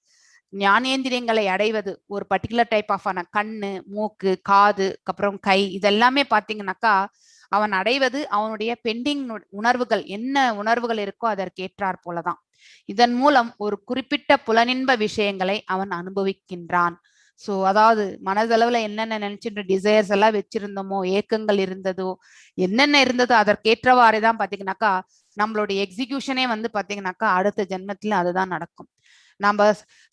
ஞானேந்திரியங்களை அடைவது ஒரு பர்டிகுலர் டைப் ஆஃப் ஆன கண்ணு, மூக்கு, காது, அப்புறம் கை, இதெல்லாமே பாத்தீங்கன்னாக்கா அவன் அடைவது அவனுடைய பெண்டிங் உணர்வுகள், என்ன உணர்வுகள் இருக்கோ அதற்கேற்றாற் போலதான். இதன் மூலம் ஒரு குறிப்பிட்ட புலனின்ப விஷயங்களை அவன் அனுபவிக்கின்றான். சோ அதாவது மனதளவுல என்னென்ன நினைச்சிட்டு டிசைர்ஸ் எல்லாம் வச்சிருந்தோமோ, ஏக்கங்கள் இருந்ததோ, என்னென்ன இருந்ததோ அதற்கேற்றவாறேதான் பாத்தீங்கன்னாக்கா நம்மளுடைய எக்ஸிகியூஷனே வந்து பாத்தீங்கன்னாக்கா அடுத்த ஜென்மத்துல அதுதான் நடக்கும். நம்ம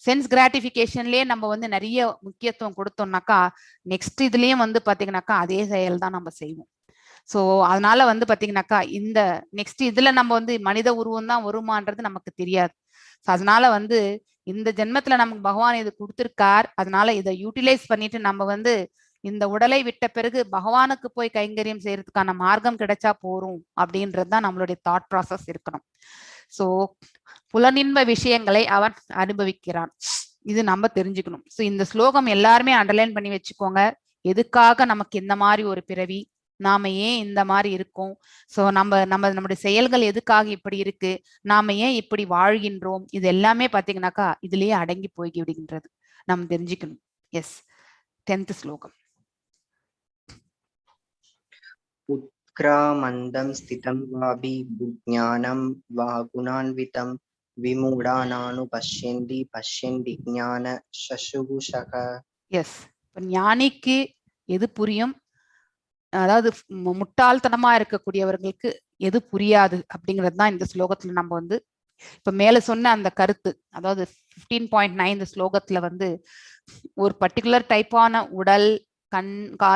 சென்ஸ் கிராட்டிபிகேஷன்லயே நம்ம வந்து நிறைய முக்கியத்துவம் கொடுத்தோம்னாக்கா நெக்ஸ்ட் இதுலயும் வந்து பாத்தீங்கன்னாக்கா அதே செயல் தான் நம்ம செய்வோம். சோ அதனால வந்து பாத்தீங்கன்னாக்கா இந்த நெக்ஸ்ட் இதுல நம்ம வந்து மனித உருவம் தான் வருமானது நமக்கு தெரியாது. அதனால வந்து இந்த ஜென்மத்துல நமக்கு பகவான் இது கொடுத்திருக்கார், அதனால இதை யூட்டிலைஸ் பண்ணிட்டு நம்ம வந்து இந்த உடலை விட்ட பிறகு பகவானுக்கு போய் கைங்கரியம் செய்யறதுக்கான மார்க்கம் கிடைச்சா போறோம் அப்படின்றதுதான் நம்மளுடைய தாட் ப்ராசஸ் இருக்கணும். சோ புலனின்ப விஷயங்களை அவன் அனுபவிக்கிறான், இது நம்ம தெரிஞ்சுக்கணும். சோ இந்த ஸ்லோகம் எல்லாருமே அண்டர்லைன் பண்ணி வச்சுக்கோங்க. எதுக்காக நமக்கு இந்த மாதிரி ஒரு பிறவி, நாம ஏன் இந்த மாதிரி இருக்கோம், சோ நம்மளுடைய செயல்கள் எதுக்காக இப்படி இருக்கு, நாம ஏன் இப்படி வாழ்கின்றோம், இது எல்லாமே பாத்தீங்கன்னாக்கா இதுலயே அடங்கி போய் விடுகின்றது, நம்ம தெரிஞ்சுக்கணும். எஸ், 10th ஸ்லோகம். उत्क्रामन्दं स्थितं वापि बुज्ञानं वा गुणान्वितं विमूढानानुपश्यन्ति पश्यन्ति ज्ञान शशुषः. எஸ், ஞானிக்கு எது புரியும், அதாவது முட்டாள்தனமா இருக்கக்கூடியவர்களுக்கு எது புரியாது அப்படிங்கிறது தான் இந்த ஸ்லோகத்துல நம்ம வந்து இப்ப மேல சொன்ன அந்த கருத்து. அதாவது 15.9 ஸ்லோகத்துல வந்து ஒரு பர்டிகுலர் டைப்பான உடல்,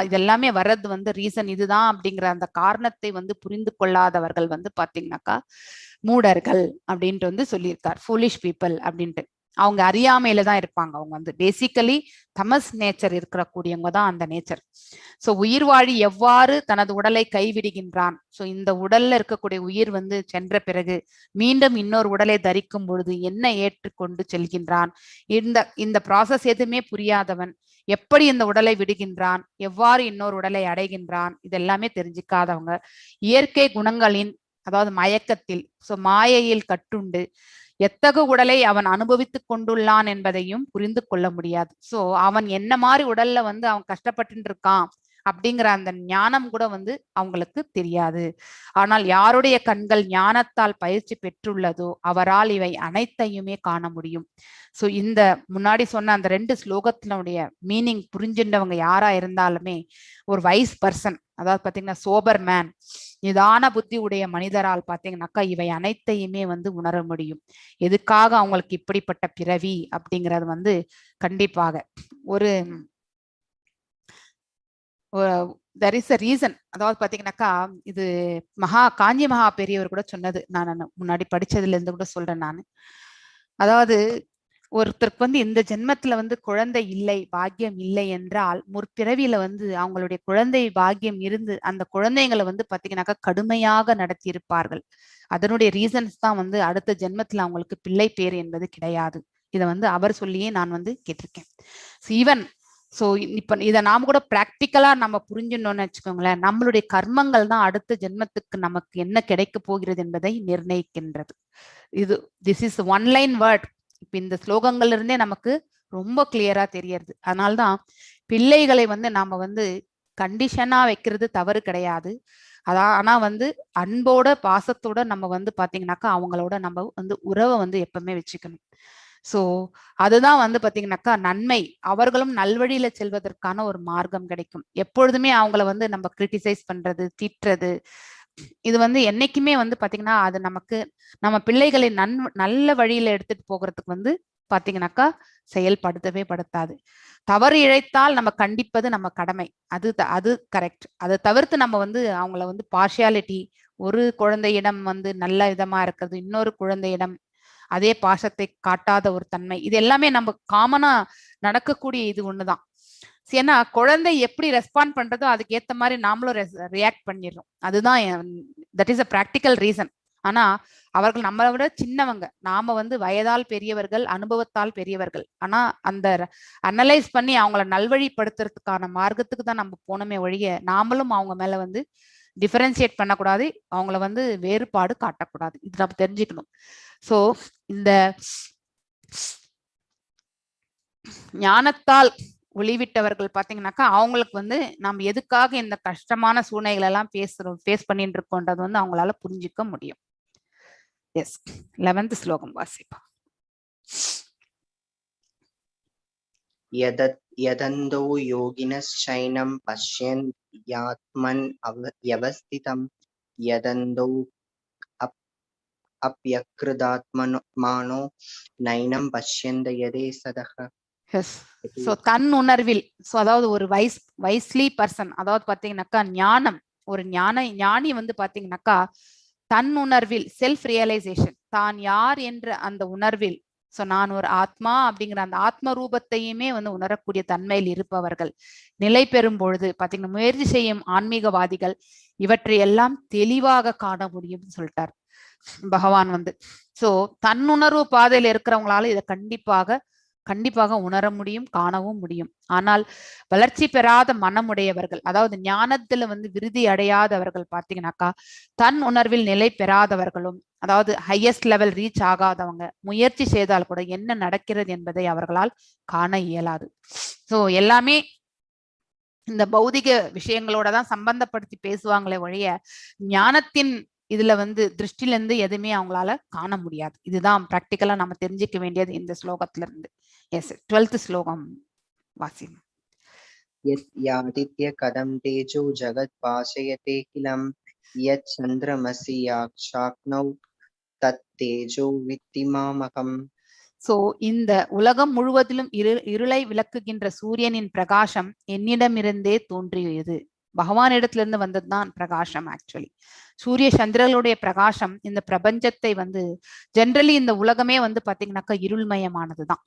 இதெல்லாமே வர்றது வந்து ரீசன் இதுதான் அப்படிங்கிற அந்த காரணத்தை வந்து புரிந்து கொள்ளாதவர்கள் வந்து பாத்தீங்கன்னாக்கா மூடர்கள் அப்படின்ட்டு வந்து சொல்லியிருக்கார், ஃபூலிஷ் பீப்புள் அப்படின்ட்டு. அவங்க அறியாமையில தான் இருப்பாங்க. அவங்க வந்து பேசிக்கலி தமஸ் நேச்சர் இருக்கிற கூடியவங்க தான் அந்த நேச்சர். ஸோ உயிர் வாழி எவ்வாறு தனது உடலை கைவிடுகின்றான். ஸோ இந்த உடல்ல இருக்கக்கூடிய உயிர் வந்து சென்ற பிறகு மீண்டும் இன்னொரு உடலை தரிக்கும் பொழுது என்ன ஏற்றுக்கொண்டு செல்கின்றான். இந்த ப்ராசஸ் எதுவுமே புரியாதவன் எப்படி இந்த உடலை விடுகின்றான், எவ்வாறு இன்னொரு உடலை அடைகின்றான், இதெல்லாமே தெரிஞ்சுக்காதவங்க இயற்கை குணங்களின் அதாவது மயக்கத்தில் மாயையில் கட்டுண்டு எத்தகு உடலை அவன் அனுபவித்துக் கொண்டுள்ளான் என்பதையும் புரிந்து கொள்ள முடியாது. சோ அவன் என்ன மாதிரி உடல்ல வந்து அவன் கஷ்டப்பட்டு இருக்கான் அப்படிங்கிற அந்த ஞானம் கூட வந்து அவங்களுக்கு தெரியாது. ஆனால் யாருடைய கண்கள் ஞானத்தால் பயிற்சி பெற்றுள்ளதோ அவரால் இவை அனைத்தையுமே காண முடியும். சோ இந்த முன்னாடி சொன்ன அந்த 2 ஸ்லோகத்தினுடைய மீனிங் புரிஞ்சின்றவங்க யாரா இருந்தாலுமே ஒரு வைஸ் பர்சன், அதாவது பாத்தீங்கன்னா சோபர் மேன், நிதான புத்தி உடைய மனிதரால் பாத்தீங்கன்னாக்கா இவை அனைத்தையுமே வந்து உணர முடியும். எதுக்காக அவங்களுக்கு இப்படிப்பட்ட பிறவி அப்படிங்கிறது வந்து கண்டிப்பாக ஒரு தெர் இஸ் அ ரீசன். அதாவது பாத்தீங்கன்னாக்கா இது காஞ்சி மகா பெரியவர் கூட சொன்னது, நான் முன்னாடி படிச்சதுல இருந்து கூட சொல்றேன் நான். அதாவது ஒருத்தருக்கு வந்து இந்த ஜென்மத்துல வந்து குழந்தை இல்லை, பாக்கியம் இல்லை என்றால் முற்பிறவியில வந்து அவங்களுடைய குழந்தை பாக்கியம் இருந்து அந்த குழந்தைங்களை வந்து பாத்தீங்கன்னாக்கா கடுமையாக நடத்தி இருப்பார்கள். அதனுடைய ரீசன்ஸ் தான் வந்து அடுத்த ஜென்மத்துல அவங்களுக்கு பிள்ளை பேர் என்பது கிடையாது. இதை வந்து அவர் சொல்லியே நான் வந்து கேட்டிருக்கேன். ஈவன் இப்ப இதை நாம கூட பிராக்டிக்கலா நம்ம புரிஞ்சுட்டோம்னு வச்சுக்கோங்களேன், நம்மளுடைய கர்மங்கள் தான் அடுத்த ஜென்மத்துக்கு நமக்கு என்ன கிடைக்க போகிறது என்பதை நிர்ணயிக்கின்றது. This is one line word. இப்ப இந்த ஸ்லோகங்கள்ல இருந்தே நமக்கு ரொம்ப கிளியரா தெரியறது. அதனால்தான் பிள்ளைகளை வந்து நாம வந்து கண்டிஷனா வைக்கிறது தவறு கிடையாது. ஆனா வந்து அன்போட பாசத்தோட நம்ம வந்து பாத்தீங்கன்னாக்கா அவங்களோட நம்ம வந்து உறவை வந்து எப்பவுமே வச்சுக்கணும். சோ அதுதான் வந்து பாத்தீங்கன்னாக்கா நன்மை, அவர்களும் நல்வழியில செல்வதற்கான ஒரு மார்க்கம் கிடைக்கும். எப்பொழுதுமே அவங்கள வந்து நம்ம கிரிட்டிசைஸ் பண்றது, திட்டுறது, இது வந்து என்னைக்குமே வந்து பாத்தீங்கன்னா அது நமக்கு நம்ம பிள்ளைகளை நல்ல வழியில எடுத்துட்டு போகிறதுக்கு வந்து பாத்தீங்கன்னாக்கா செயல்படுத்தவே படுத்தாது. தவறு இழைத்தால் நம்ம கண்டிப்பது நம்ம கடமை, அது கரெக்ட். அதை தவிர்த்து நம்ம வந்து அவங்கள வந்து பார்ஷியாலிட்டி, ஒரு குழந்தையிடம் வந்து நல்ல விதமா இருக்கிறது, இன்னொரு குழந்தையிடம் அதே பாசத்தை காட்டாத ஒரு தன்மை, இது எல்லாமே நம்ம காமனா நடக்கக்கூடிய இது ஒண்ணுதான். ஏன்னா குழந்தை எப்படி ரெஸ்பாண்ட் பண்றதோ அதுக்கு ஏத்த மாதிரி நாமளும் ரியாக்ட் பண்ணிடுறோம். அதுதான் that is a practical reason. ஆனா அவர்கள் நம்மளை விட சின்னவங்க, நாம வந்து வயதால் பெரியவர்கள், அனுபவத்தால் பெரியவர்கள். ஆனா அந்த அனலைஸ் பண்ணி அவங்கள நல்வழிப்படுத்துறதுக்கான மார்க்கத்துக்கு தான் நம்ம போனோமே ஒழிய நாமளும் அவங்க மேல வந்து டிஃபரன்சியேட் பண்ணக்கூடாது, அவங்கள வந்து வேறுபாடு காட்டக்கூடாது. இது நம்ம தெரிஞ்சுக்கணும். சோ இந்த ஞானத்தால் ஒளிவிட்டவர்கள் பாத்தீங்கன்னாக்கா அவங்களுக்கு வந்து நம்ம எதுக்காக இந்த கஷ்டமான சூழ்நிலைகள் எல்லாம் ஃபேஸ் பண்ணிட்டு இருக்கோன்றது வந்து அவங்களால புரிஞ்சுக்க முடியும். எஸ், 11th ஸ்லோகம் வாசிப்பா. யதந்தோ யோகினश्चैनं பஷ்யன் யாத்மன் அவஸ்திதம் யதந்தோ அப்யக்ருதாத்மானோ நைனம் பஷ்யந்த யதே சதஹ. சோ தன் உணர்வில், அதாவது ஒரு வைஸ்லி பர்சன், அதாவது பாத்தீங்கன்னாக்கா ஞானம், ஒரு ஞானி வந்து பாத்தீங்கன்னாக்கா தன் உணர்வில், செல்ஃப் ரியலைசேஷன், தான் யார் என்ற அந்த உணர்வில், நான் ஒரு ஆத்மா அப்படிங்கிற அந்த ஆத்ம ரூபத்தையுமே வந்து உணரக்கூடிய தன்மையில் இருப்பவர்கள் நிலை பெறும் பொழுது பாத்தீங்கன்னா முயற்சி செய்யும் ஆன்மீகவாதிகள் இவற்றை எல்லாம் தெளிவாக காண முடியும்னு சொல்லிட்டார் பகவான் வந்து. சோ தன்னுணர்வு பாதையில இருக்கிறவங்களால இதை கண்டிப்பாக உணர முடியும், காணவும் முடியும். ஆனால் வளர்ச்சி பெறாத மனமுடையவர்கள், அதாவது ஞானத்துல வந்து விருதி அடையாதவர்கள் பாத்தீங்கன்னாக்கா தன் உணர்வில் நிலை பெறாதவர்களும், அதாவது ஹையஸ்ட் லெவல் ரீச் ஆகாதவங்க முயற்சி செய்தால் கூட என்ன நடக்கிறது என்பதை அவர்களால் காண இயலாது. சோ எல்லாமே இந்த பௌதிக விஷயங்களோட தான் சம்பந்தப்படுத்தி பேசுவாங்களே ஒழிய ஞானத்தின் இதுல வந்து திருஷ்டில இருந்து எதுவுமே அவங்களால காண முடியாது. இதுதான் பிராக்டிக்கலா நம்ம தெரிஞ்சுக்க வேண்டியது இந்த ஸ்லோகத்துல இருந்து. எஸ், 12th ஸ்லோகம் வாசி. யாதித்ய கதம் தேஜோ ஜகத் பாசயதே கிலம் யத் சந்திரமசி யாக்ஷாக்னௌ தத் தேஜோ வித்தி மாமகம். சோ இந்த உலகம் முழுவதிலும் இருளை விளக்குகின்ற சூரியனின் பிரகாசம் என்னிடமிருந்தே தோன்றியது. பகவானிடத்திலிருந்து வந்ததுதான் பிரகாசம். ஆக்சுவலி சூரிய சந்திரர்களுடைய பிரகாசம் இந்த பிரபஞ்சத்தை வந்து ஜென்ரலி இந்த உலகமே வந்து பாத்தீங்கன்னாக்கா இருள்மயமானதுதான்.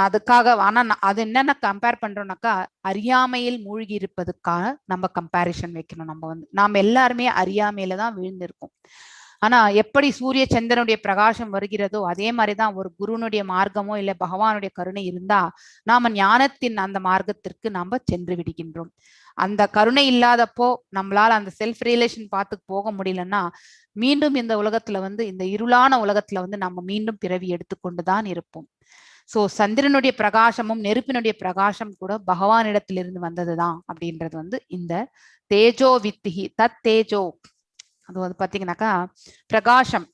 அதுக்காக ஆனா அது என்னென்ன கம்பேர் பண்றோம்னாக்கா அறியாமையில் மூழ்கி இருப்பதுக்காக நம்ம கம்பேரிசன் வைக்கணும். நாம எல்லாருமே அறியாமையில தான் விழுந்திருக்கோம். ஆனா எப்படி சூரிய சந்திரனுடைய பிரகாசம் வருகிறதோ அதே மாதிரிதான் ஒரு குருனுடைய மார்க்கமோ இல்ல பகவானுடைய கருணை இருந்தா நாம ஞானத்தின் அந்த மார்க்கத்திற்கு நாம சென்று விடுகின்றோம். அந்த கருணை இல்லாதப்போ நம்மளால அந்த செல்ஃப் ரியலேஷன் பார்த்து போக முடியலன்னா மீண்டும் இந்த உலகத்துல வந்து இந்த இருளான உலகத்துல வந்து நம்ம மீண்டும் பிறவி எடுத்துக்கொண்டுதான் இருப்போம். சோ சந்திரனுடைய பிரகாசமும் நெருப்பினுடைய பிரகாசம் கூட பகவானிடத்திலிருந்து வந்ததுதான் அப்படின்றது வந்து இந்த தேஜோ வித்திகி தத் தேஜோ அது வந்து பாத்தீங்கன்னாக்கா பிரகாசம்.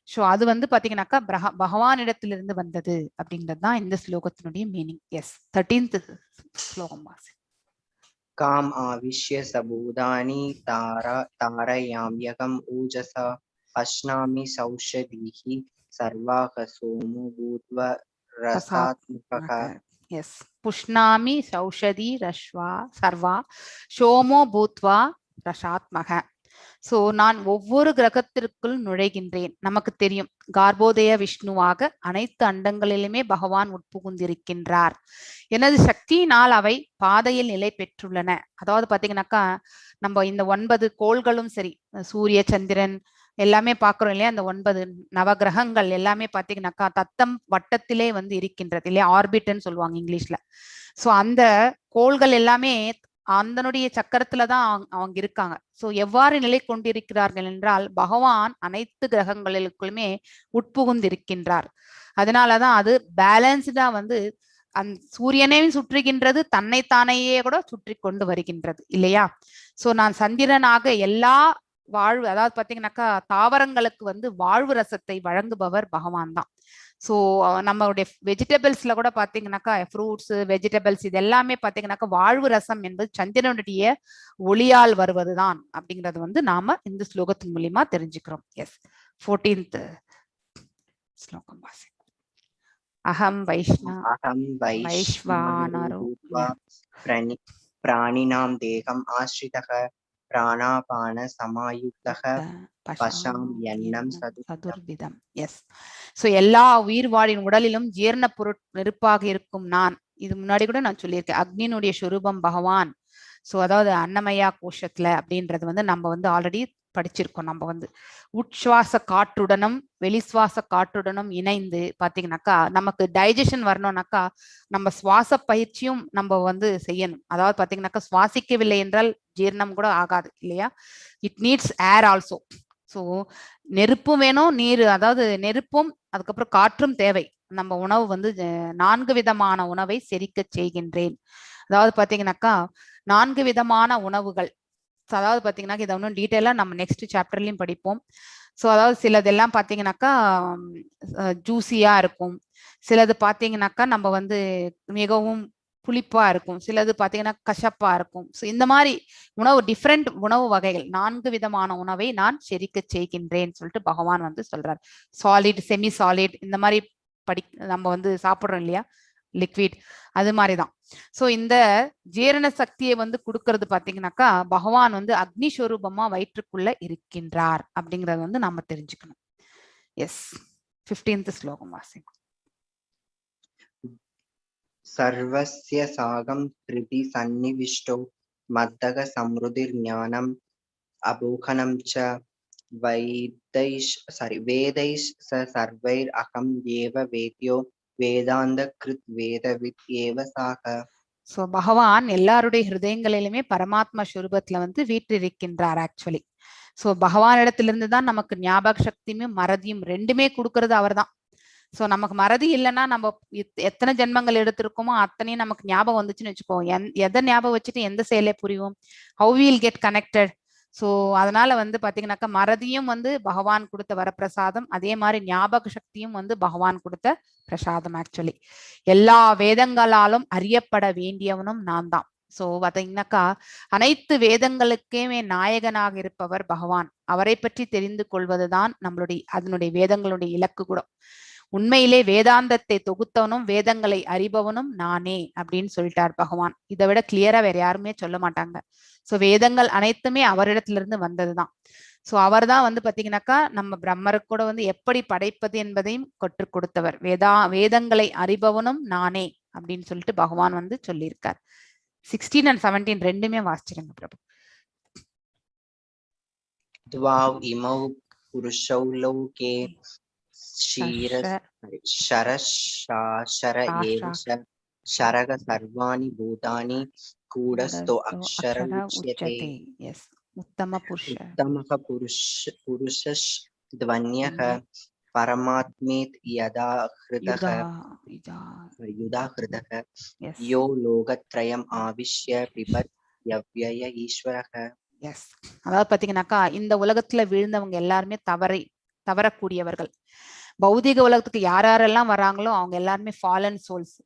சோ அது வந்து பாத்தீங்கன்னாக்கா பகவானிடத்திலிருந்து வந்தது அப்படின்றதுதான் இந்த ஸ்லோகத்தினுடைய மீனிங். எஸ் 13th ஸ்லோகம் வாசி. காம் ஆவிஷ்ய சபூதானி தாரயாம்யகம் ஊஜசா அஷ்னாமி சௌஷதீஹி சர்வாக சோமு பூத்வ ரசாத்மகः. எஸ் புஷ்ணாமி சௌஷதி ரஷ்வா சர்வா சோமோ பூத்வா ரசாத்மக. சோ நான் ஒவ்வொரு கிரகத்திற்குள் நுழைகின்றேன். நமக்கு தெரியும் கார்போதய விஷ்ணுவாக அனைத்து அண்டங்களிலுமே பகவான் உட்புகுந்திருக்கின்றார். எனது சக்தியினால் அவை பாதையில் நிலை பெற்றுள்ளன. அதாவது பாத்தீங்கன்னாக்கா நம்ம இந்த 9 கோள்களும் சரி சூரிய சந்திரன் எல்லாமே பாக்குறோம் இல்லையா. அந்த 9 நவகிரகங்கள் எல்லாமே பாத்தீங்கன்னாக்கா தத்தம் வட்டத்திலே வந்து இருக்கின்றது இல்லையா, ஆர்பிட்ன்னு சொல்லுவாங்க இங்கிலீஷ்ல. சோ அந்த கோள்கள் எல்லாமே அந்தனுடைய சக்கரத்துலதான் அவங்க இருக்காங்க. சோ எவ்வாறு நிலை கொண்டிருக்கிறார்கள் என்றால் பகவான் அனைத்து கிரகங்களுக்குள்ளுமே உட்புகுந்திருக்கின்றார். அதனாலதான் அது பேலன்ஸ்டா வந்து சூரியனையும் சுற்றுகின்றது, தன்னைத்தானையே கூட சுற்றி கொண்டு வருகின்றது இல்லையா. சோ நான் சந்திரனாக எல்லா வாழ்வு அதாவது பாத்தீங்கன்னாக்கா தாவரங்களுக்கு வந்து வாழ்வு ரசத்தை வழங்குபவர் பகவான் தான். ஸோ நம்மளுடைய வெஜிடபிள்ஸ்ல கூட பாத்தீங்கன்னாக்கா ஃப்ரூட்ஸ் வெஜிடபிள்ஸ் இது எல்லாமே பாத்தீங்கன்னாக்கா வாழ்வு ரசம் என்பது சந்திரனுடைய ஒளியால் வருவதுதான் அப்படிங்கறது வந்து நாம இந்த ஸ்லோகத்தின் மூலியமா தெரிஞ்சுக்கிறோம். எஸ் 14th ஸ்லோகம் வாசி. அகம் வைஷ்வானரோ பிராணினாம் தேகம் ஆஸ்ரிதः பிராணாபான சமாயுக்தः பசாம் யன்னம் சதுர்விதம். எஸ் சோ எல்லா உயிர் வாழின் உடலிலும் ஜீரண நெருப்பாக இருக்கும் நான். இது முன்னாடி கூட நான் சொல்லியிருக்கேன். அக்னியினுடைய சொரூபம் பகவான். சோ அதாவது அன்னமயா கோஷத்துல அப்படின்றது வந்து நம்ம வந்து ஆல்ரெடி படிச்சிருக்கோம். நம்ம வந்து உட்சுவாச காற்றுடனும் வெளிசுவாச காற்றுடனும் இணைந்து பாத்தீங்கன்னாக்கா நமக்கு டைஜஷன் வரணும்னாக்கா நம்ம சுவாச பயிற்சியும் நம்ம வந்து செய்யணும். அதாவது பாத்தீங்கன்னாக்கா சுவாசிக்கவில்லை என்றால் ஜீரணம் கூட ஆகாது இல்லையா. It needs air also. So நெருப்பும் வேணும், நீர் அதாவது நெருப்பும் அதுக்கப்புறம் காற்றும் தேவை. நம்ம உணவு வந்து 4 விதமான உணவை செரிக்க செய்கின்றேன். அதாவது பாத்தீங்கன்னாக்கா 4 விதமான உணவுகள். அதாவது பாத்தீங்கன்னா இதை ஒன்றும் டீட்டெயிலா நம்ம நெக்ஸ்ட் சாப்டர்லயும் படிப்போம். ஸோ அதாவது சிலதெல்லாம் பாத்தீங்கன்னாக்கா ஜூசியா இருக்கும், சிலது பாத்தீங்கன்னாக்கா நம்ம வந்து மிகவும் புளிப்பா இருக்கும், சிலது பாத்தீங்கன்னா கசப்பா இருக்கும். ஸோ இந்த மாதிரி உணவு டிஃப்ரெண்ட் உணவு வகைகள் 4 விதமான உணவை நான் செரிக்க செய்கின்றேன்னு சொல்லிட்டு பகவான் வந்து சொல்றாரு. சாலிட் செமி சாலிட் இந்த மாதிரி நம்ம வந்து சாப்பிடுறோம் இல்லையா லிக்விட், அது மாதிரிதான். சோ இந்த ஜீரண சக்தியை வந்து கொடுக்கறது பாத்தீங்கன்னாக்கா பகவான் வந்து அக்னி ஸ்வரூபமா வயிற்றுக்குள்ள இருக்கின்றார் அப்படிங்கறத வந்து நாம தெரிஞ்சுக்கணும். எஸ் 15th ஸ்லோகம் வாசி. சர்வஸ்ய சாகம் த்ரிதி சன்னிவிஷ்டோ மத்தக சம்ருதிர் ஞானம் அபூகணம் ச வேதைஷ் சர்வைர் அகம் ஏவ வேத்யோ வேதாந்த கிருத் வேதவித் ஏவ சாக. சோ பகவான் எல்லாருடைய ஹிருதயங்களிலுமே பரமாத்மா ஸ்வரூபத்துல வந்து வீற்றிருக்கின்றார் ஆக்சுவலி. சோ பகவானிடத்திலிருந்து தான் நமக்கு ஞாபக சக்தியும் மறதியும் ரெண்டுமே கொடுக்கறது அவர் தான். சோ நமக்கு மறதி இல்லைன்னா நம்ம எத்தனை ஜென்மங்கள் எடுத்திருக்கோமோ அத்தனையும் நமக்கு ஞாபகம் வந்துச்சுன்னு வச்சுக்கோ, எதை ஞாபகம் வச்சுட்டு எந்த செயலை புரியும், how will get connected. So அதனால வந்து பாத்தீங்கன்னாக்கா மறதியும் வந்து பகவான் கொடுத்த வரப்பிரசாதம், அதே மாதிரி ஞாபக சக்தியும் வந்து பகவான் கொடுத்த பிரசாதம். ஆக்சுவலி எல்லா வேதங்களாலும் அறியப்பட வேண்டியவனும் நான் தான். சோ பாத்தீங்கன்னாக்கா அனைத்து வேதங்களுக்குமே நாயகனாக இருப்பவர் பகவான். அவரை பற்றி தெரிந்து கொள்வதுதான் அதனுடைய வேதங்களுடைய இலக்கு கூட. உண்மையிலே வேதாந்தத்தை தொகுத்தவனும் வேதங்களை அறிபவனும் நானே அப்படின்னு சொல்லிட்டார் பகவான். இதை விட கிளியரா வேற யாருமே சொல்ல மாட்டாங்க. சோ வேதங்கள் அனைத்துமே அவரிடத்துல இருந்து வந்ததுதான். சோ அவர் தான் வந்து பாத்தீங்கன்னாக்கா நம்ம பிரம்மருக்கு கூட வந்து எப்படி படைப்பது என்பதையும் கற்றுக் கொடுத்தவர். வேதங்களை அறிபவனும் நானே அப்படின்னு சொல்லிட்டு பகவான் வந்து சொல்லியிருக்கார். 16 and 17 ரெண்டுமே வாசிச்சிருங்க பிரபு. द्वाव इमौ पुरुषौ लोके शरशाशर एव शरग सर्वाणि भूतानि कूटस्थो अक्षर उच्यते. यस उत्तमः पुरुषः ध्वन्यः परमात्मेति यदा हृदः यो लोकत्रयम् आविश्य बिभर्ति यव्यय ईश्वरः. எஸ், அதாவது பாத்தீங்கன்னாக்கா இந்த உலகத்துல விழுந்தவங்க எல்லாருமே தவறக்கூடியவர்கள். பௌதிக உலகத்துக்கு யாரெல்லாம் வராங்களோ அவங்க எல்லாருமே ஃபாலன் சோல்ஸ்.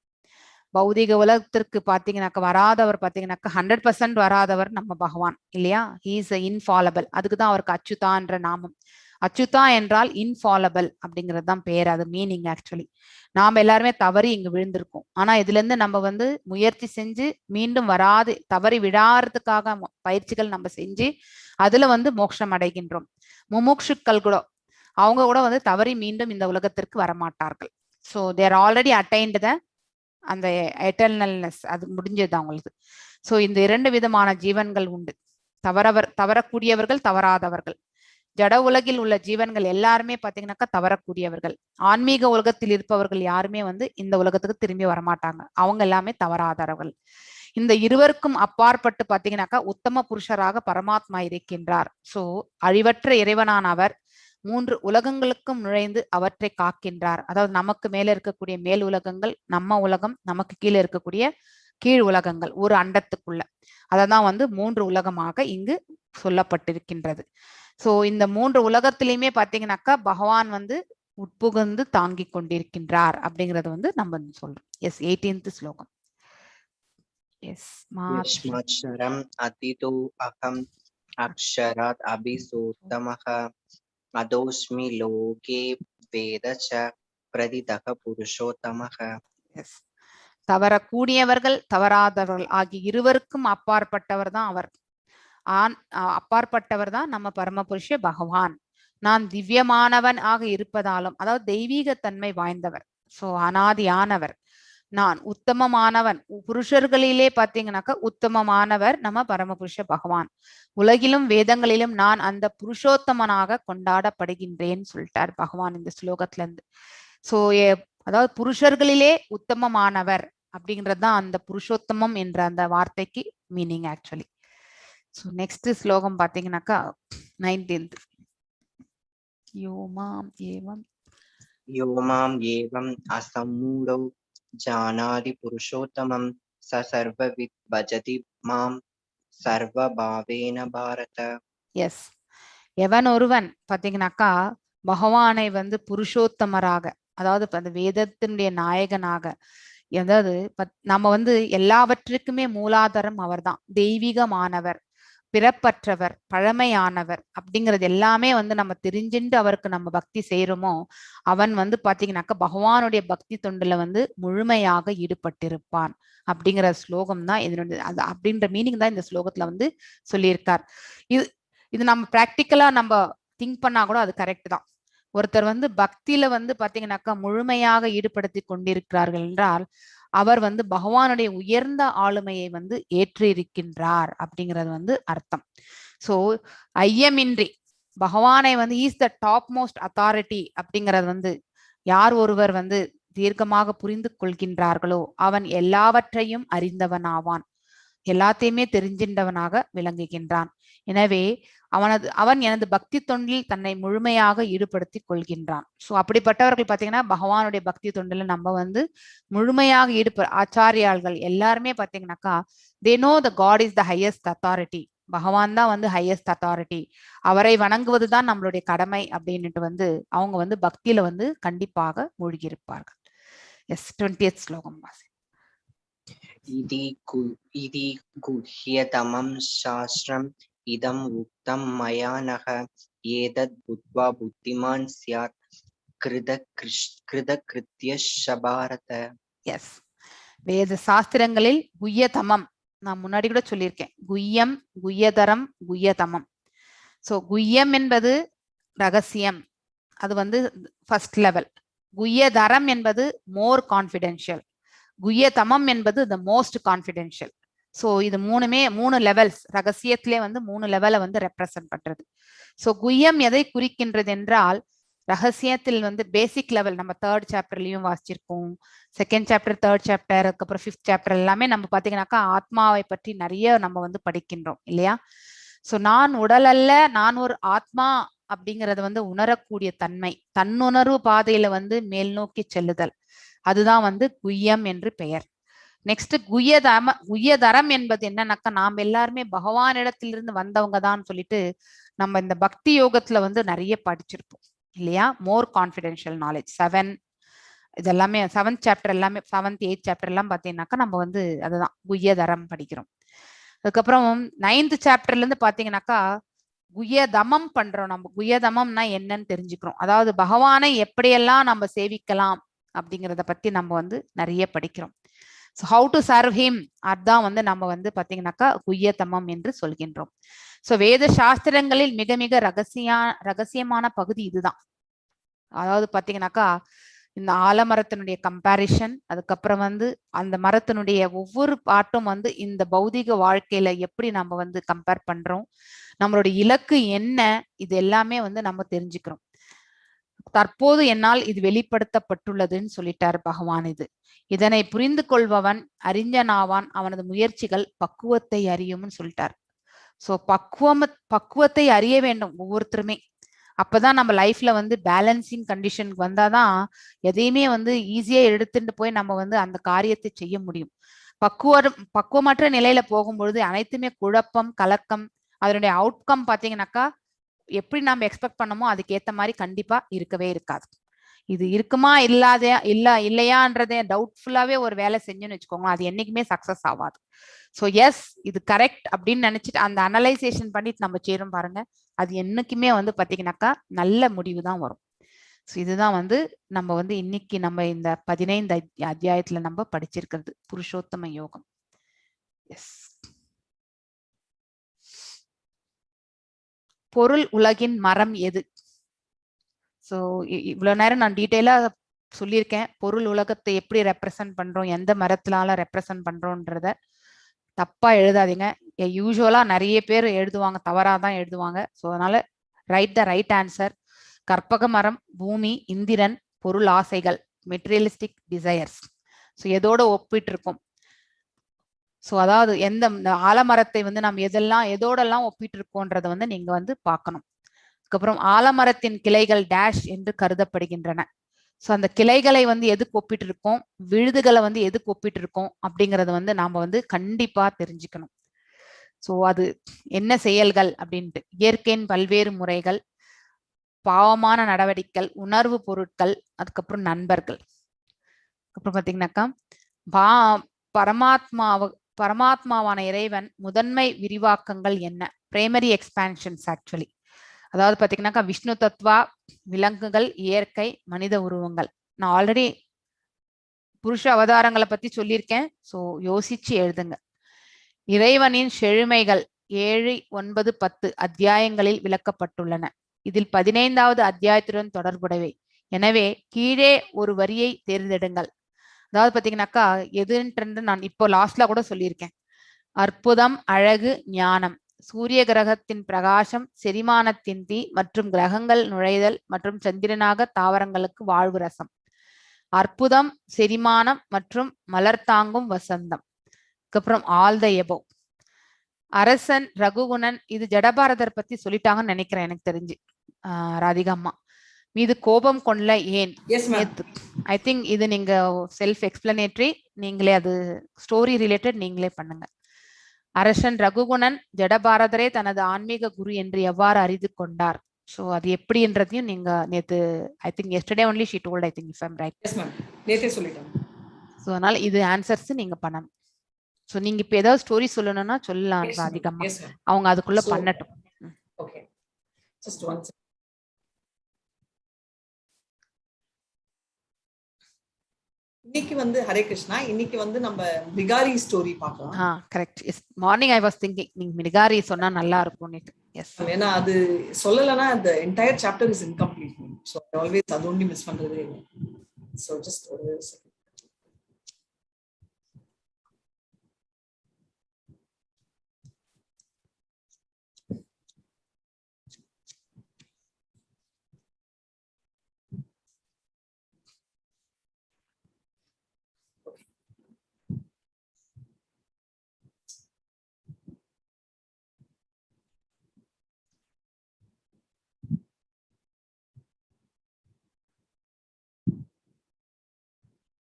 பௌதிக உலகத்திற்கு பாத்தீங்கன்னாக்கா வராதவர் பாத்தீங்கன்னாக்கா 100% வராதவர் நம்ம பகவான் இல்லையா. He is infallible. அதுக்குதான் அவருக்கு அச்சுதான்ற நாமம். அச்சுதா என்றால் இன்ஃபாலபிள் அப்படிங்கிறது தான் பேர், அது மீனிங். ஆக்சுவலி நாம எல்லாருமே தவறி இங்க விழுந்திருக்கோம். ஆனா இதுல இருந்து நம்ம வந்து முயற்சி செஞ்சு மீண்டும் வராது தவறி விடாறதுக்காக பயிற்சிகள் நம்ம செஞ்சு அதுல வந்து மோட்சம் அடைகின்றோம். முமுட்சுக்கள் கூட அவங்க கூட வந்து தவறி மீண்டும் இந்த உலகத்திற்கு வரமாட்டார்கள். ஸோ தேர் ஆல்ரெடி அட்டைன்டு த அந்த எட்டர்னல்னஸ், அது முடிஞ்சது அவங்களுக்கு. ஸோ இந்த 2 விதமான ஜீவன்கள் உண்டு. தவறக்கூடியவர்கள், தவறாதவர்கள். ஜட உலகில் உள்ள ஜீவன்கள் எல்லாருமே பாத்தீங்கன்னாக்கா தவறக்கூடியவர்கள். ஆன்மீக உலகத்தில் இருப்பவர்கள் யாருமே வந்து இந்த உலகத்துக்கு திரும்பி வரமாட்டாங்க. அவங்க எல்லாமே தவறாதவர்கள். இந்த இருவருக்கும் அப்பாற்பட்டு பாத்தீங்கன்னாக்கா உத்தம புருஷராக பரமாத்மா இருக்கின்றார். சோ அழிவற்ற இறைவனான அவர் 3 உலகங்களுக்கும் நுழைந்து அவற்றை காக்கின்றார். அதாவது நமக்கு மேல இருக்கக்கூடிய மேல் உலகங்கள், நம்ம உலகம், நமக்கு கீழே இருக்கக்கூடிய கீழ் உலகங்கள், ஒரு அண்டத்துக்குள்ள. அததான் வந்து 3 உலகமாக இங்கு சொல்லப்பட்டிருக்கின்றது. சோ இந்த 3 உலகத்திலையுமே பாத்தீங்கன்னாக்கா பகவான் வந்து உட்புகுந்து தாங்கி கொண்டிருக்கின்றார் அப்படிங்கறது வந்து நம்ம சொல்றோம். எஸ், 18th ஸ்லோகம். எஸ், யஸ்மாச்சரம் அதிதோ அகம் அக்ஷராத் அபிசோத்தமஹ அதோஸ்மி லோகே வேதச பிரதிதக புருஷோத்தமஹ. எஸ், தவறக்கூடியவர்கள் தவறாதவர்கள் ஆகிய இருவருக்கும் அப்பாற்பட்டவர் தான் அவர். அப்பாற்பட்டவர் தான் நம்ம பரமபுருஷ பகவான். நான் திவ்யமானவன் ஆக இருப்பதாலும், அதாவது தெய்வீக தன்மை வாய்ந்தவர். சோ அனாதியானவர். நான் உத்தமமானவன். புருஷர்களிலே பாத்தீங்கன்னாக்கா உத்தமமானவர் நம்ம பரமபுருஷ பகவான். உலகிலும் வேதங்களிலும் நான் அந்த புருஷோத்தமனாக கொண்டாடப்படுகின்றேன் சொல்லிட்டார் பகவான் இந்த ஸ்லோகத்துல இருந்து. சோ அதாவது புருஷர்களிலே உத்தமமானவர் அப்படிங்கறதுதான் அந்த புருஷோத்தமம் என்ற அந்த வார்த்தைக்கு மீனிங் ஆக்சுவலி. So next ஸ்லோகம் பாத்தீங்கன்னாக்கா 19th. யோமாம் ஏவம் அசம்மூடோ ஜானாதி புருஷோத்தமம் ச சர்வவித் பஜதி மாம் சர்வபாவேன பாரத. எஸ், எவன் ஒருவன் பாத்தீங்கன்னாக்கா பகவானை வந்து புருஷோத்தமராக, அதாவது அந்த வேதத்தினுடைய நாயகனாக, அதாவது நம்ம வந்து எல்லாவற்றுக்குமே மூலாதாரம் அவர்தான். தெய்வீகமானவர், பிறப்பற்றவர், பழமையானவர் அப்படிங்கிறது எல்லாமே வந்து நம்ம தெரிஞ்சுட்டு அவருக்கு நம்ம பக்தி செய்யறோமோ அவன் வந்து பாத்தீங்கன்னாக்கா பகவானுடைய பக்தி தொண்டுல வந்து முழுமையாக ஈடுபட்டிருப்பான் அப்படிங்கிற ஸ்லோகம் தான் இதனுடைய அது அப்படின்ற மீனிங் தான் இந்த ஸ்லோகத்துல வந்து சொல்லியிருக்கார். இது நம்ம பிராக்டிக்கலா நம்ம திங்க் பண்ணா கூட அது கரெக்ட் தான். ஒருத்தர் வந்து பக்தியில வந்து பாத்தீங்கன்னாக்கா முழுமையாக ஈடுபடுத்தி கொண்டிருக்கிறார்கள் என்றால் அவர் வந்து பகவானுடைய உயர்ந்த ஆளுமையை வந்து ஏற்றி இருக்கின்றார் அப்படிங்கிறது வந்து அர்த்தம். சோ ஐயமின்றி பகவானை வந்து is the top most authority அப்படிங்கிறது வந்து யார் ஒருவர் வந்து தீர்க்கமாக புரிந்து கொள்கின்றார்களோ அவன் எல்லாவற்றையும் அறிந்தவனாவான், எல்லாத்தையுமே தெரிஞ்சின்றவனாக விளங்குகின்றான். எனவே அவன் எனது பக்தி தொண்டில் தன்னை முழுமையாக ஈடுபடுத்தி கொள்கின்றான். சோ அப்படிப்பட்டவர்கள் பாத்தீங்கன்னா பகவானுடைய பக்தி தொண்டில நம்ம வந்து முழுமையாக ஆச்சாரியாள்கள் எல்லாருமே பாத்தீங்கன்னாக்கா they know the God is the highest authority. பகவான் தான் வந்து ஹையஸ்ட் அத்தாரிட்டி, அவரை வணங்குவதுதான் நம்மளுடைய கடமை அப்படின்னுட்டு வந்து அவங்க வந்து பக்தியில வந்து கண்டிப்பாக மூழ்கி இருப்பார்கள். எஸ், 20th ஸ்லோகம் வாசி. इति गुह्यतमं शास्त्रम् इदम् उक्तं मया नः एतद् बुद्ध्वा बुद्धिमान् स्यात् कृतकृत्यश्च भारत. எஸ், வேத சாஸ்திரங்களில் குய்யதமம், நான் முன்னாடி கூட சொல்லியிருக்கேன், குய்யம், குய்யதரம், குய்யதமம். ஸோ குய்யம் என்பது ரகசியம், அது வந்து ஃபர்ஸ்ட் லெவல். குய்யதரம் என்பது மோர் கான்ஃபிடென்ஷியல். குய்யதமம் என்பது த மோஸ்ட் கான்ஃபிடென்ஷியல். ஸோ இது மூணுமே 3 லெவல்ஸ், ரகசியத்திலே வந்து 3 லெவலை வந்து ரெப்ரசன்ட் பண்றது. ஸோ குய்யம் எதை குறிக்கின்றது என்றால், ரகசியத்தில் வந்து பேசிக் லெவல் நம்ம 3rd சாப்டர்லயும் வாசிச்சிருக்கோம், 2nd chapter, 3rd chapter, அதுக்கப்புறம் 5th சாப்டர் எல்லாமே நம்ம பார்த்தீங்கன்னாக்கா ஆத்மாவை பற்றி நிறைய நம்ம வந்து படிக்கின்றோம் இல்லையா. ஸோ நான் உடல் அல்ல, நான் ஒரு ஆத்மா அப்படிங்கறது வந்து உணரக்கூடிய தன்மை, தன்னுணர்வு பாதையில வந்து மேல் நோக்கி செல்லுதல், அதுதான் வந்து குய்யம் என்று பெயர். நெக்ஸ்ட் குய்யதரம் என்பது என்னன்னாக்கா, நாம் எல்லாருமே பகவானிடத்திலிருந்து வந்தவங்க தான் சொல்லிட்டு நம்ம இந்த பக்தி யோகத்துல வந்து நிறைய படிச்சிருப்போம் இல்லையா. மோர் கான்ஃபிடென்ஷியல் நாலேஜ் 7 இதெல்லாமே 7th சாப்டர் எல்லாமே 7th 8th சாப்டர் எல்லாம் பார்த்தீங்கன்னாக்கா நம்ம வந்து அதுதான் குய்யதரம் படிக்கிறோம். அதுக்கப்புறம் 9th சாப்டர்ல இருந்து பாத்தீங்கன்னாக்கா குய்யதமம் பண்றோம். நம்ம குய்யதமம்னா என்னன்னு தெரிஞ்சுக்கிறோம். அதாவது பகவானை எப்படியெல்லாம் நம்ம சேவிக்கலாம் அப்படிங்கிறத பத்தி நம்ம வந்து நிறைய படிக்கிறோம். So how to serve him, அதுதான் வந்து நம்ம வந்து பாத்தீங்கன்னாக்கா குய்யதமம் என்று சொல்கின்றோம். ஸோ வேத சாஸ்திரங்களில் மிக மிக ரகசியமான பகுதி இதுதான். அதாவது பாத்தீங்கன்னாக்கா இந்த ஆலமரத்தினுடைய கம்பேரிஷன், அதுக்கப்புறம் வந்து அந்த மரத்தினுடைய ஒவ்வொரு பாட்டும் வந்து இந்த பௌதிக வாழ்க்கையில எப்படி நம்ம வந்து கம்பேர் பண்றோம், நம்மளுடைய இலக்கு என்ன, இது எல்லாமே வந்து நம்ம தெரிஞ்சுக்கிறோம். தற்போது என்னால் இது வெளிப்படுத்தப்பட்டுள்ளதுன்னு சொல்லிட்டார் பகவான். இதனை புரிந்து கொள்பவன் அறிஞனாவான், அவனது முயற்சிகள் பக்குவத்தை அறியும்னு சொல்லிட்டார். ஸோ பக்குவத்தை அறிய வேண்டும் ஒவ்வொருத்தருமே. அப்பதான் நம்ம லைஃப்ல வந்து பேலன்சிங் கண்டிஷனுக்கு வந்தாதான் எதையுமே வந்து ஈஸியா எடுத்துட்டு போய் நம்ம வந்து அந்த காரியத்தை செய்ய முடியும். பக்குவமற்ற நிலையில போகும்பொழுது அனைத்துமே குழப்பம், கலக்கம், அதனுடைய அவுட்கம் பாத்தீங்கன்னாக்கா எப்படி நம்ம எக்ஸ்பெக்ட் பண்ணமோ அதுக்கு ஏத்த மாதிரி கண்டிப்பா இருக்கவே இருக்காது. இது இருக்குமா இல்லையான்றதே டவுட்ஃபுல்லாவே ஒரு வேலை செஞ்சுன்னு வச்சுக்கோங்க, அது என்னைக்குமே சக்சஸ் ஆகாது. ஸோ எஸ் இது கரெக்ட் அப்படின்னு நினைச்சிட்டு அந்த அனலைசேஷன் பண்ணிட்டு நம்ம சேரும் பாருங்க, அது என்னைக்குமே வந்து பாத்தீங்கன்னாக்கா நல்ல முடிவு தான் வரும். ஸோ இதுதான் வந்து நம்ம வந்து இன்னைக்கு நம்ம இந்த 15 அத்தியாயத்துல நம்ம படிச்சிருக்கிறது புருஷோத்தம யோகம். எஸ், பொருள் உலகின் மரம் எது? ஸோ இவ்வளவு நேரம் நான் டீட்டெயிலா சொல்லியிருக்கேன், பொருள் உலகத்தை எப்படி ரெப்ரசன்ட் பண்றோம், எந்த மரத்தினால ரெப்ரசன்ட் பண்றோன்றத தப்பா எழுதாதீங்க. யூஸ்வலா நிறைய பேர் எழுதுவாங்க, தவறாதான் எழுதுவாங்க. ஸோ அதனால ரைட் த ரைட் ஆன்சர். கற்பக மரம், பூமி, இந்திரன், பொருள் ஆசைகள், மெட்டீரியலிஸ்டிக் டிசையர்ஸ். ஸோ எதோட ஒப்பிட்டு இருக்கோம்? ஸோ அதாவது எந்த ஆலமரத்தை வந்து நம்ம எதோடெல்லாம் ஒப்பிட்டு இருக்கோன்றதை வந்து நீங்க வந்து பார்க்கணும். அதுக்கப்புறம் ஆலமரத்தின் கிளைகள் டேஷ் என்று கருதப்படுகின்றன. ஸோ அந்த கிளைகளை வந்து எதுக்கு ஒப்பிட்டு இருக்கோம், விழுதுகளை வந்து எதுக்கு ஒப்பிட்டு இருக்கோம் அப்படிங்கறத வந்து நாம வந்து கண்டிப்பா தெரிஞ்சுக்கணும். ஸோ அது என்ன செயல்கள் அப்படின்ட்டு, இயற்கையின் பல்வேறு முறைகள், பாவமான நடவடிக்கைகள், உணர்வு பொருட்கள், அதுக்கப்புறம் நண்பர்கள். அப்புறம் பாத்தீங்கன்னாக்கா பரமாத்மாவான இறைவன் முதன்மை விரிவாக்கங்கள் என்ன, பிரைமரி எக்ஸ்பான்ஷன்ஸ் ஆக்சுவலி. அதாவது பாத்தீங்கன்னாக்கா விஷ்ணு தத்வா, விலங்குகள், இயற்கை, மனித உருவங்கள். நான் ஆல்ரெடி புருஷ அவதாரங்களை பத்தி சொல்லியிருக்கேன். ஸோ யோசிச்சு எழுதுங்க. இறைவனின் செழுமைகள் 7, 9, 10 அத்தியாயங்களில் விளக்கப்பட்டுள்ளன. இதில் 15வது அத்தியாயத்துடன் தொடர்புடையவை. எனவே கீழே ஒரு வரியை தேர்ந்தெடுங்கள். அதாவது பாத்தீங்கன்னாக்கா எதுன்றது நான் இப்போ லாஸ்ட்ல கூட சொல்லியிருக்கேன். அற்புதம், அழகு, ஞானம், சூரிய கிரகத்தின் பிரகாசம், செரிமானத்தின் தீ மற்றும் கிரகங்கள் நுழைதல் மற்றும் சந்திரனாக தாவரங்களுக்கு வாழ்வு ரசம். அற்புதம், செரிமானம் மற்றும் மலர் தாங்கும் வசந்தம். அதுக்கப்புறம் ஆல் த எபோவ். அரசன், ரகுகுணன், இது ஜடபாரதர் பத்தி சொல்லிட்டாங்கன்னு நினைக்கிறேன் எனக்கு தெரிஞ்சு. ராதிகா அம்மா மீது கோபம் கொள்ள ஏன்? ஐ திங்க் இது நீங்க செல்ஃப் எக்ஸ்பிளனேட்டரி, நீங்களே அது ஸ்டோரி ரிலேட்டட் நீங்களே பண்ணுங்க. அரசன் ரகுகுணன் ஜடபாரதரே தனது ஆன்மீக குரு என்று எவ்வாறு அறிந்து கொண்டார்? ஸோ அது எப்படின்றதையும் நீங்க நேத்து I think yesterday only she told, I think if I'm right. Yes ma'am, நேத்தே சொல்லிட்டேன். ஸோ அதனால இது ஆன்சர்ஸ் நீங்க பண்ணணும். ஸோ நீங்க இப்போ ஏதாவது ஸ்டோரி சொல்லணும்னா சொல்லலாம் ராதிகம்மா, அவங்க அதுக்குள்ள பண்ணட்டும். ஓகே, ஜஸ்ட் ஒன் இன்னைக்கு வந்து ஹரே கிருஷ்ணா, இன்னைக்கு வந்து நம்ம மிரிகாரி ஸ்டோரி பார்க்கலாம். Correct. Morning I was thinking நீங்க மிரிகாரி சொன்னா நல்லா இருக்கும். எஸ், ஏன்னா அது சொல்லலைன்னா the entire chapter is incomplete. So I always அது ஒண்டி மிஸ் பண்றதே இல்லை. So just ஒரு second.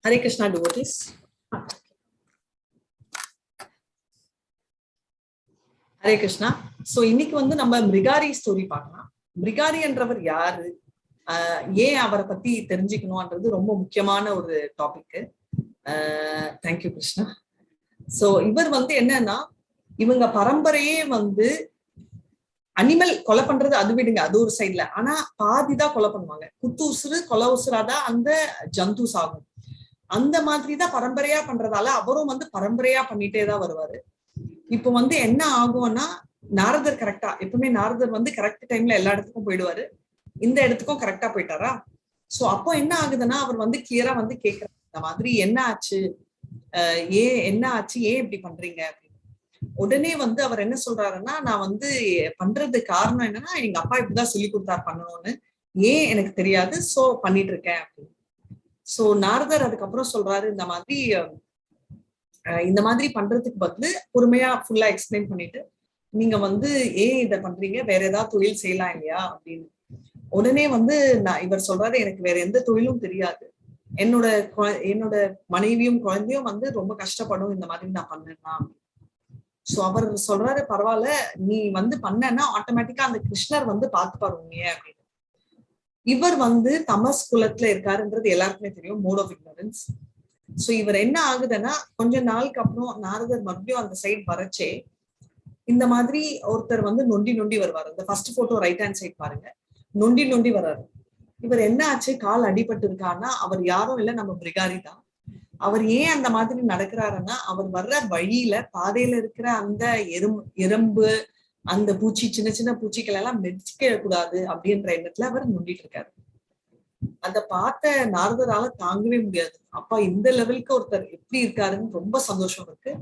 Hare Krishna devotees. Hare Krishna. So இன்னைக்கு வந்து நம்ம மிரிகாரி ஸ்டோரி பார்க்கலாம். மிரிகாரி என்றவர் யாரு, ஏன் அவரை பத்தி தெரிஞ்சுக்கணும்ன்றது ரொம்ப முக்கியமான ஒரு டாபிக். தேங்க்யூ கிருஷ்ணா. சோ இவர் வந்து என்னன்னா, இவங்க பரம்பரையே வந்து அனிமல் கொலை பண்றது அது விடுங்க, அது ஒரு சைட்ல. ஆனா பாதிதான் கொலை பண்ணுவாங்க. குத்து உசுறு கொலை உசுராதான் அந்த ஜந்தூஸ் ஆகும். அந்த மாதிரிதான் பரம்பரையா பண்றதால அவரும் வந்து பரம்பரையா பண்ணிட்டேதான் வருவாரு. இப்ப வந்து என்ன ஆகும்னா, நாரதர் கரெக்டா, எப்பவுமே நாரதர் வந்து கரெக்ட் டைம்ல எல்லா இடத்துக்கும் போயிடுவாரு. இந்த இடத்துக்கும் கரெக்டா போயிட்டாரா. சோ அப்போ என்ன ஆகுதுன்னா, அவர் வந்து கிளியரா வந்து கேக்குறாரு, இந்த மாதிரி என்ன ஆச்சு, ஏன் என்ன ஆச்சு, ஏன் இப்படி பண்றீங்க அப்படின்னு. உடனே வந்து அவர் என்ன சொல்றாருன்னா, நான் வந்து பண்றது காரணம் என்னன்னா, எங்க அப்பா இப்படிதான் சொல்லி கொடுத்தாரு பண்ணணும்னு, ஏன் எனக்கு தெரியாது, சோ பண்ணிட்டு இருக்கேன் அப்படின்னு. சோ நாரதர் அதுக்கப்புறம் சொல்றாரு, இந்த மாதிரி பண்றதுக்கு பதிலு பொறுமையா ஃபுல்லா எக்ஸ்பிளைன் பண்ணிட்டு, நீங்க வந்து ஏன் இதை பண்றீங்க, வேற ஏதாவது தொழில் செய்யலாம் இல்லையா அப்படின்னு. உடனே வந்து இவர் சொல்றாரு, எனக்கு வேற எந்த தொழிலும் தெரியாது, என்னோட மனைவியும் குழந்தையும் வந்து ரொம்ப கஷ்டப்படும், இந்த மாதிரி நான் பண்ணேன்னா. சோ அவர் சொல்றாரு, பரவாயில்ல, நீ வந்து பண்ணனா ஆட்டோமேட்டிக்கா அந்த கிருஷ்ணர் வந்து பார்த்துப்பாரு உண்மையே அப்படின்னு. இவர் வந்து தமஸ் குலத்துல இருக்காருன்றது எல்லாருக்குமே தெரியும், மோட் ஆஃப் இக்னரன்ஸ். சோ இவர் என்ன ஆகுதுன்னா, கொஞ்ச நாளுக்கு அப்புறம் நாரதர் மறுபடியும் அந்த சைட் வரச்சே, இந்த மாதிரி ஒருத்தர் வந்து நொண்டி நொண்டி வருவாரு. இந்த first photo right hand side பாருங்க, நொண்டி நொண்டி வர்றாரு. இவர் என்ன ஆச்சு, கால் அடிபட்டு இருக்கான்னா, அவர் யாரும் இல்ல, நம்ம மிரிகாரி தான். அவர் ஏன் அந்த மாதிரி நடக்கிறாருன்னா, அவர் வர்ற வழியில பாதையில இருக்கிற அந்த எறும்பு, அந்த பூச்சி, சின்ன சின்ன பூச்சிகள் எல்லாம் மெதிக்க கூடாது அப்படின்ற எண்ணத்துல அவர் நொண்டிட்டு இருக்காரு. அத பார்த்த நாரதரால தாங்கவே முடியாது. அப்பா இந்த லெவலுக்கு ஒருத்தர் எப்படி இருக்காருன்னு ரொம்ப சந்தோஷம் இருக்கு.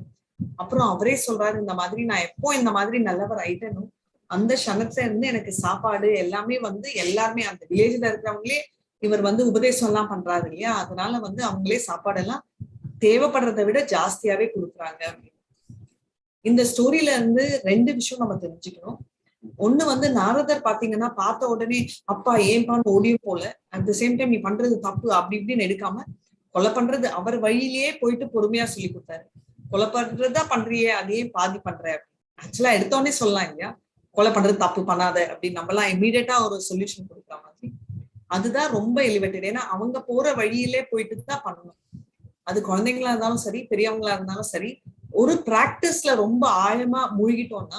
அப்புறம் அவரே சொல்றாரு, இந்த மாதிரி நான் எப்போ இந்த மாதிரி நல்லவர் ஆயிட்டேனோ, அந்த க்ஷணத்துல இருந்து எனக்கு சாப்பாடு எல்லாமே வந்து எல்லாருமே அந்த வில்லேஜ்ல இருக்கிறவங்களே இவர் வந்து உபதேசம் எல்லாம் பண்றாரு இல்லையா, அதனால வந்து அவங்களே சாப்பாடு எல்லாம் தேவைப்படுறதை விட ஜாஸ்தியாவே கொடுக்குறாங்க அப்படின்னு. இந்த ஸ்டோரியில இருந்து 2 விஷயம் நம்ம தெரிஞ்சுக்கணும். ஒண்ணு வந்து நாரதர் பாத்தீங்கன்னா பார்த்த உடனே அப்பா ஏன்பான்னு ஓடியும் போல, அட் த சேம் டைம் நீ பண்றது தப்பு அப்படி இப்படின்னு எடுக்காம, கொலை பண்றது அவர் வழியிலேயே போயிட்டு பொறுமையா சொல்லி கொடுத்தாரு. கொலை பண்றதா பண்றியே, அதே பாதி பண்ற. ஆக்சுவலா எடுத்தோடனே சொல்லலாம் இல்லையா, கொலை பண்றது தப்பு பண்ணாத அப்படின்னு நம்ம எல்லாம் இமீடியட்டா ஒரு சொல்யூஷன் கொடுக்குற மாதிரி. அதுதான் ரொம்ப எலிவேட்டட். ஏன்னா அவங்க போற வழியிலே போயிட்டு தான் பண்ணணும். அது குழந்தைங்களா இருந்தாலும் சரி, பெரியவங்களா இருந்தாலும் சரி, ஒரு பிராக்டிஸ்ல ரொம்ப ஆழமா மூழ்கிட்டோம்னா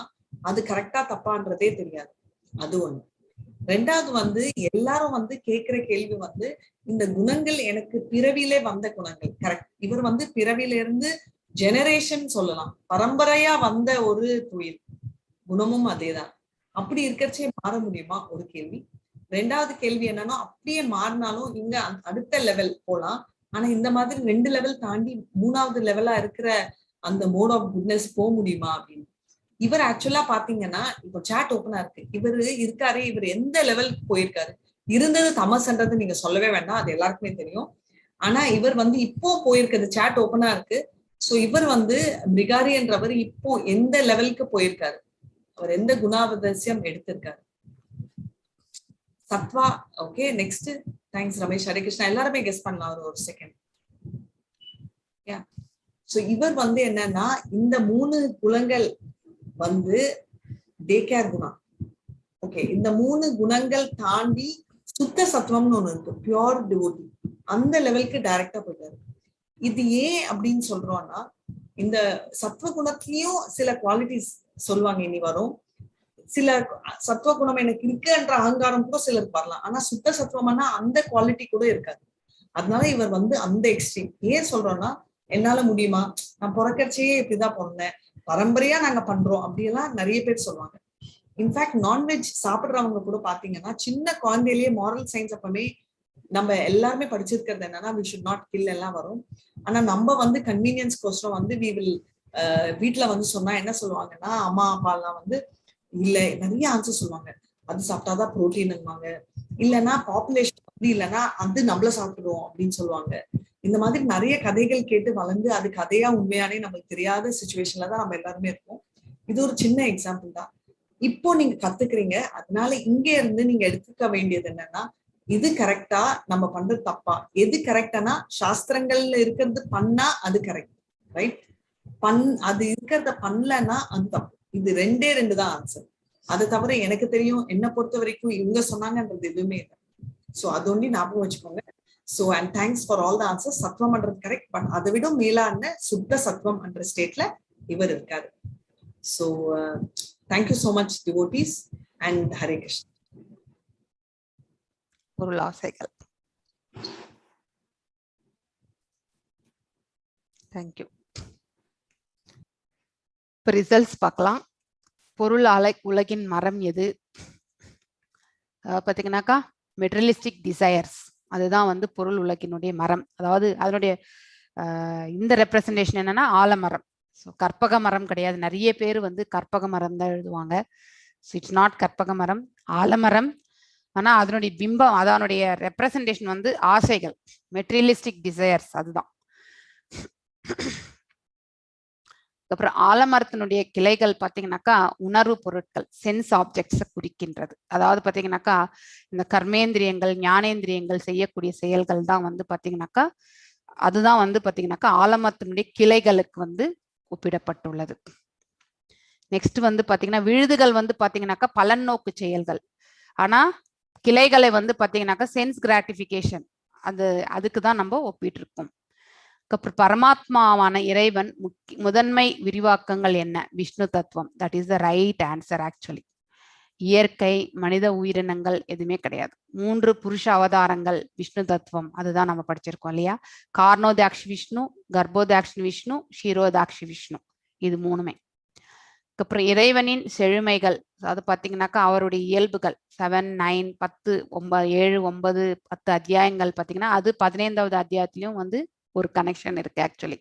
அது கரெக்டா தப்பான்றதே தெரியாது. அது ஒண்ணு. ரெண்டாவது வந்து எல்லாரும் வந்து கேட்கிற கேள்வி வந்து, இந்த குணங்கள் எனக்கு பிறவிலே வந்த குணங்கள் கரெக்ட். இவர் வந்து பிறவில இருந்து ஜெனரேஷன் சொல்லலாம், பரம்பரையா வந்த ஒரு தொழில், குணமும் அதேதான். அப்படி இருக்கிறச்சே மாற முடியுமா, ஒரு கேள்வி. ரெண்டாவது கேள்வி என்னன்னா, அப்படியே மாறினாலும் இங்க அடுத்த லெவல் போலாம், ஆனா இந்த மாதிரி 2 லெவல் தாண்டி 3வது லெவலா இருக்கிற அந்த மோட் ஆஃப் குட்னஸ் போக முடியுமா அப்படின்னு. இவர் ஆக்சுவலா பாத்தீங்கன்னா, இப்போ சாட் ஓப்பனா இருக்கு, இவர் இருக்காரு, இவர் எந்த லெவலுக்கு போயிருக்காரு. இருந்தது தமஸ்ன்றது நீங்க சொல்லவே வேண்டாம், அது எல்லாருக்குமே தெரியும். ஆனா இவர் வந்து இப்போ போயிருக்கிறது, சாட் ஓப்பனா இருக்கு. சோ இவர் வந்து மிரிகாரி என்றவர் இப்போ எந்த லெவலுக்கு போயிருக்காரு, அவர் எந்த குணாவதசியம் எடுத்திருக்காரு. சத்வா. Okay, next. Thanks Ramesh. Hare Krishna. எல்லாருமே கெஸ் பண்ணலாம் ஒரு செகண்ட். சோ இவர் வந்து என்னன்னா, இந்த 3 குணங்கள் வந்து டேகேர் குணம். ஓகே, இந்த 3 குணங்கள் தாண்டி சுத்த சத்துவம்னு ஒண்ணு இருக்கு, பியூர் டிவோட்டி, அந்த லெவலுக்கு டைரக்டா போயிட்டாரு. இது ஏன் அப்படின்னு சொல்றோம்னா, இந்த சத்துவ குணத்திலயும் சில குவாலிட்டிஸ் சொல்லுவாங்க இனி வரும். சில சத்துவ குணம் எனக்கு இருக்குன்ற அகங்காரம் கூட சிலருக்கு வரலாம். ஆனா சுத்த சத்துவம்னா அந்த குவாலிட்டி கூட இருக்காது. அதனால இவர் வந்து அந்த எக்ஸ்ட்ரீம். ஏன் சொல்றோம்னா, என்னால முடியுமா, நான் பிறக்கறச்சே இப்படிதான் பிறந்தேன், பரம்பரையா நாங்க பண்றோம் அப்படியெல்லாம் நிறைய பேர் சொல்லுவாங்க. இன்ஃபேக்ட் நான்வெஜ் சாப்பிடுறவங்க கூட பாத்தீங்கன்னா சின்ன குழந்தையிலேயே மாரல் சயின்ஸ் அப்பவே நம்ம எல்லாருமே படிச்சிருக்கிறது என்னன்னா we should not kill எல்லாம் வரும். ஆனா நம்ம வந்து கன்வீனியன்ஸ் கோசரம் வந்து we will வீட்டுல வந்து சொன்னா என்ன சொல்லுவாங்கன்னா, அம்மா அப்பா எல்லாம் வந்து இல்ல நிறைய ஆன்சர் சொல்லுவாங்க. அது சாப்பிட்டாதான் புரோட்டீன்வாங்க, இல்லைன்னா பாப்புலேஷன் வந்து இல்லைன்னா அது நம்மள சாப்பிடுவோம் அப்படின்னு சொல்லுவாங்க. இந்த மாதிரி நிறைய கதைகள் கேட்டு வளர்ந்து அது கதையா உண்மையானே நமக்கு தெரியாத சுச்சுவேஷன்ல தான் நம்ம எல்லாருமே இருக்கோம். இது ஒரு சின்ன எக்ஸாம்பிள் தான். இப்போ நீங்க கத்துக்கிறீங்க, அதனால இங்க இருந்து நீங்க எடுத்துக்க வேண்டியது என்னன்னா, இது கரெக்டா நம்ம பண்றது தப்பா, எது கரெக்டானா சாஸ்திரங்கள்ல இருக்கிறது பண்ணா அது கரெக்ட், ரைட்? அது இருக்கிறத பண்ணலன்னா அது தப்பு. இது ரெண்டே தான் ஆன்சர். அதை தவிர எனக்கு தெரியும் என்ன பொறுத்த வரைக்கும் இவங்க சொன்னாங்கன்றது எதுவுமே இல்லை. சோ அது ஒண்ணு ஞாபகம் வச்சுக்கோங்க. So and thanks for all the answers. சத்வம்ன்றது கரெக்ட், பட் அதை விட மேலான சுத்த சத்வம் என்ற ஸ்டேட்ல இவர் இருக்காரு. So thank you so much devotees and Hare Krishna. பொருள் ஆசைகள். தேங்க்யூ. இப்போ ரிசல்ட்ஸ் பார்க்கலாம். பொருள் உலகின் மரம் எது பார்த்தீங்கன்னாக்கா மெட்டீரியலிஸ்டிக் டிசையர்ஸ், அதுதான் வந்து பொருள் உலகினுடைய மரம். அதாவது அதனுடைய இந்த ரெப்ரசன்டேஷன் என்னன்னா ஆலமரம். ஸோ கற்பக மரம் கிடையாது. நிறைய பேர் வந்து கற்பக மரம் தான் எழுதுவாங்க. ஸோ இட்ஸ் நாட் கற்பக மரம், ஆலமரம். ஆனா அதனுடைய பிம்பம், அதனுடைய ரெப்ரசன்டேஷன் வந்து ஆசைகள், மெட்டீரியலிஸ்டிக் டிசையர்ஸ், அதுதான். அப்புறம் ஆலமரத்தினுடைய கிளைகள் பார்த்தீங்கன்னாக்கா உணர்வு பொருட்கள், சென்ஸ் ஆப்ஜெக்ட்ஸை குறிக்கின்றது. அதாவது பார்த்தீங்கன்னாக்கா இந்த கர்மேந்திரியங்கள் ஞானேந்திரியங்கள் செய்யக்கூடிய செயல்கள் தான் வந்து பார்த்தீங்கன்னாக்கா அதுதான் வந்து பார்த்தீங்கன்னாக்கா ஆலமரத்தினுடைய கிளைகளுக்கு வந்து ஒப்பிடப்பட்டுள்ளது. நெக்ஸ்ட் வந்து பார்த்தீங்கன்னா விழுதுகள் வந்து பார்த்தீங்கன்னாக்கா பலன் நோக்கு செயல்கள், ஆனா கிளைகளை வந்து பார்த்தீங்கன்னாக்கா சென்ஸ் கிராட்டிஃபிகேஷன், அதுக்கு தான் நம்ம ஒப்பிட்டு இருக்கோம். அப்புறம் பரமாத்மாவான இறைவன் முதன்மை விரிவாக்கங்கள் என்ன? விஷ்ணு தத்துவம். That is the right answer actually. இயற்கை, மனித உயிரினங்கள் எதுவுமே கிடையாது. 3 புருஷ அவதாரங்கள் விஷ்ணு தத்துவம், அதுதான் நம்ம படிச்சிருக்கோம் இல்லையா? கார்ணோதாக்ஷி விஷ்ணு, கர்ப்போதாக்ஷி விஷ்ணு, ஷீரோதாக்ஷி விஷ்ணு, இது 3மே. அப்புறம் இறைவனின் செழுமைகள், அது பார்த்தீங்கன்னாக்கா அவருடைய இயல்புகள் 7, 9, 10, 9, 7, 9, 10 அத்தியாயங்கள் பார்த்தீங்கன்னா அது 15வது அத்தியாயத்திலையும் வந்து ஒரு கனெக்ஷன் இருக்கு ஆக்சுவலி.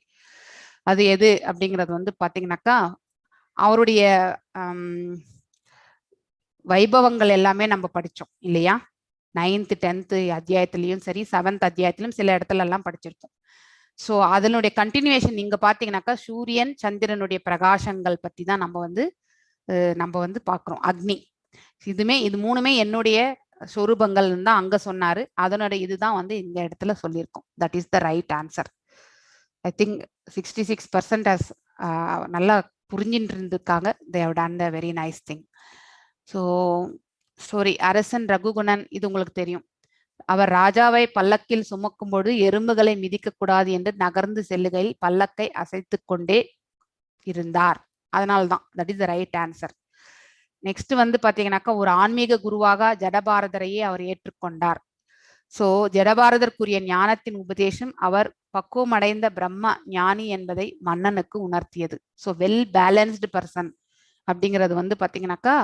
அது எது அப்படிங்கிறது வந்து பார்த்தீங்கன்னாக்கா அவருடைய வைபவங்கள் எல்லாமே நம்ம படித்தோம் இல்லையா? 9th 10th அத்தியாயத்திலையும் சரி 7th அத்தியாயத்திலும் சில இடத்துல எல்லாம் படிச்சிருக்கோம். ஸோ அதனுடைய கண்டினியூவேஷன் நீங்க பார்த்தீங்கன்னாக்கா சூரியன் சந்திரனுடைய பிரகாசங்கள் பற்றி தான் நம்ம வந்து பார்க்குறோம். அக்னி, இது 3மே என்னுடைய சொரூபங்கள் தான் அங்க சொன்னாரு. அதனுடைய இதுதான் வந்து இந்த இடத்துல சொல்லியிருக்கோம். That is the right answer. I think 66% நல்லா புரிஞ்சிட்டு இருந்திருக்காங்க. They have done the very nice thing. So story அரசன் ரகுகுணன், இது உங்களுக்கு தெரியும். அவர் ராஜாவை பல்லக்கில் சுமக்கும்போது எறும்புகளை மிதிக்க கூடாது என்று நகர்ந்து செல்லுகையில் பல்லக்கை அசைத்து கொண்டே இருந்தார். அதனால்தான் that is the right answer. Next வந்து பாத்தீங்கன்னாக்கா ஒரு ஆன்மீக குருவாக ஜடபாரதரையே அவர் ஏற்றுக்கொண்டார். சோ ஜடபாரதற்குரிய ஞானத்தின் உபதேசம் அவர் பக்குவமடைந்த பிரம்ம ஞானி என்பதை மன்னனுக்கு உணர்த்தியது. ஸோ வெல் பேலன்ஸ்டு பர்சன் அப்படிங்கிறது வந்து பாத்தீங்கன்னாக்கா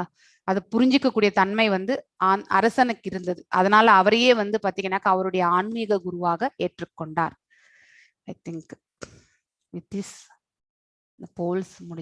அதை புரிஞ்சிக்கக்கூடிய தன்மை வந்து அரசனுக்கு இருந்தது. அதனால அவரையே வந்து பாத்தீங்கன்னாக்கா அவருடைய ஆன்மீக குருவாக ஏற்றுக்கொண்டார். I think with this the polls முடிஞ்சு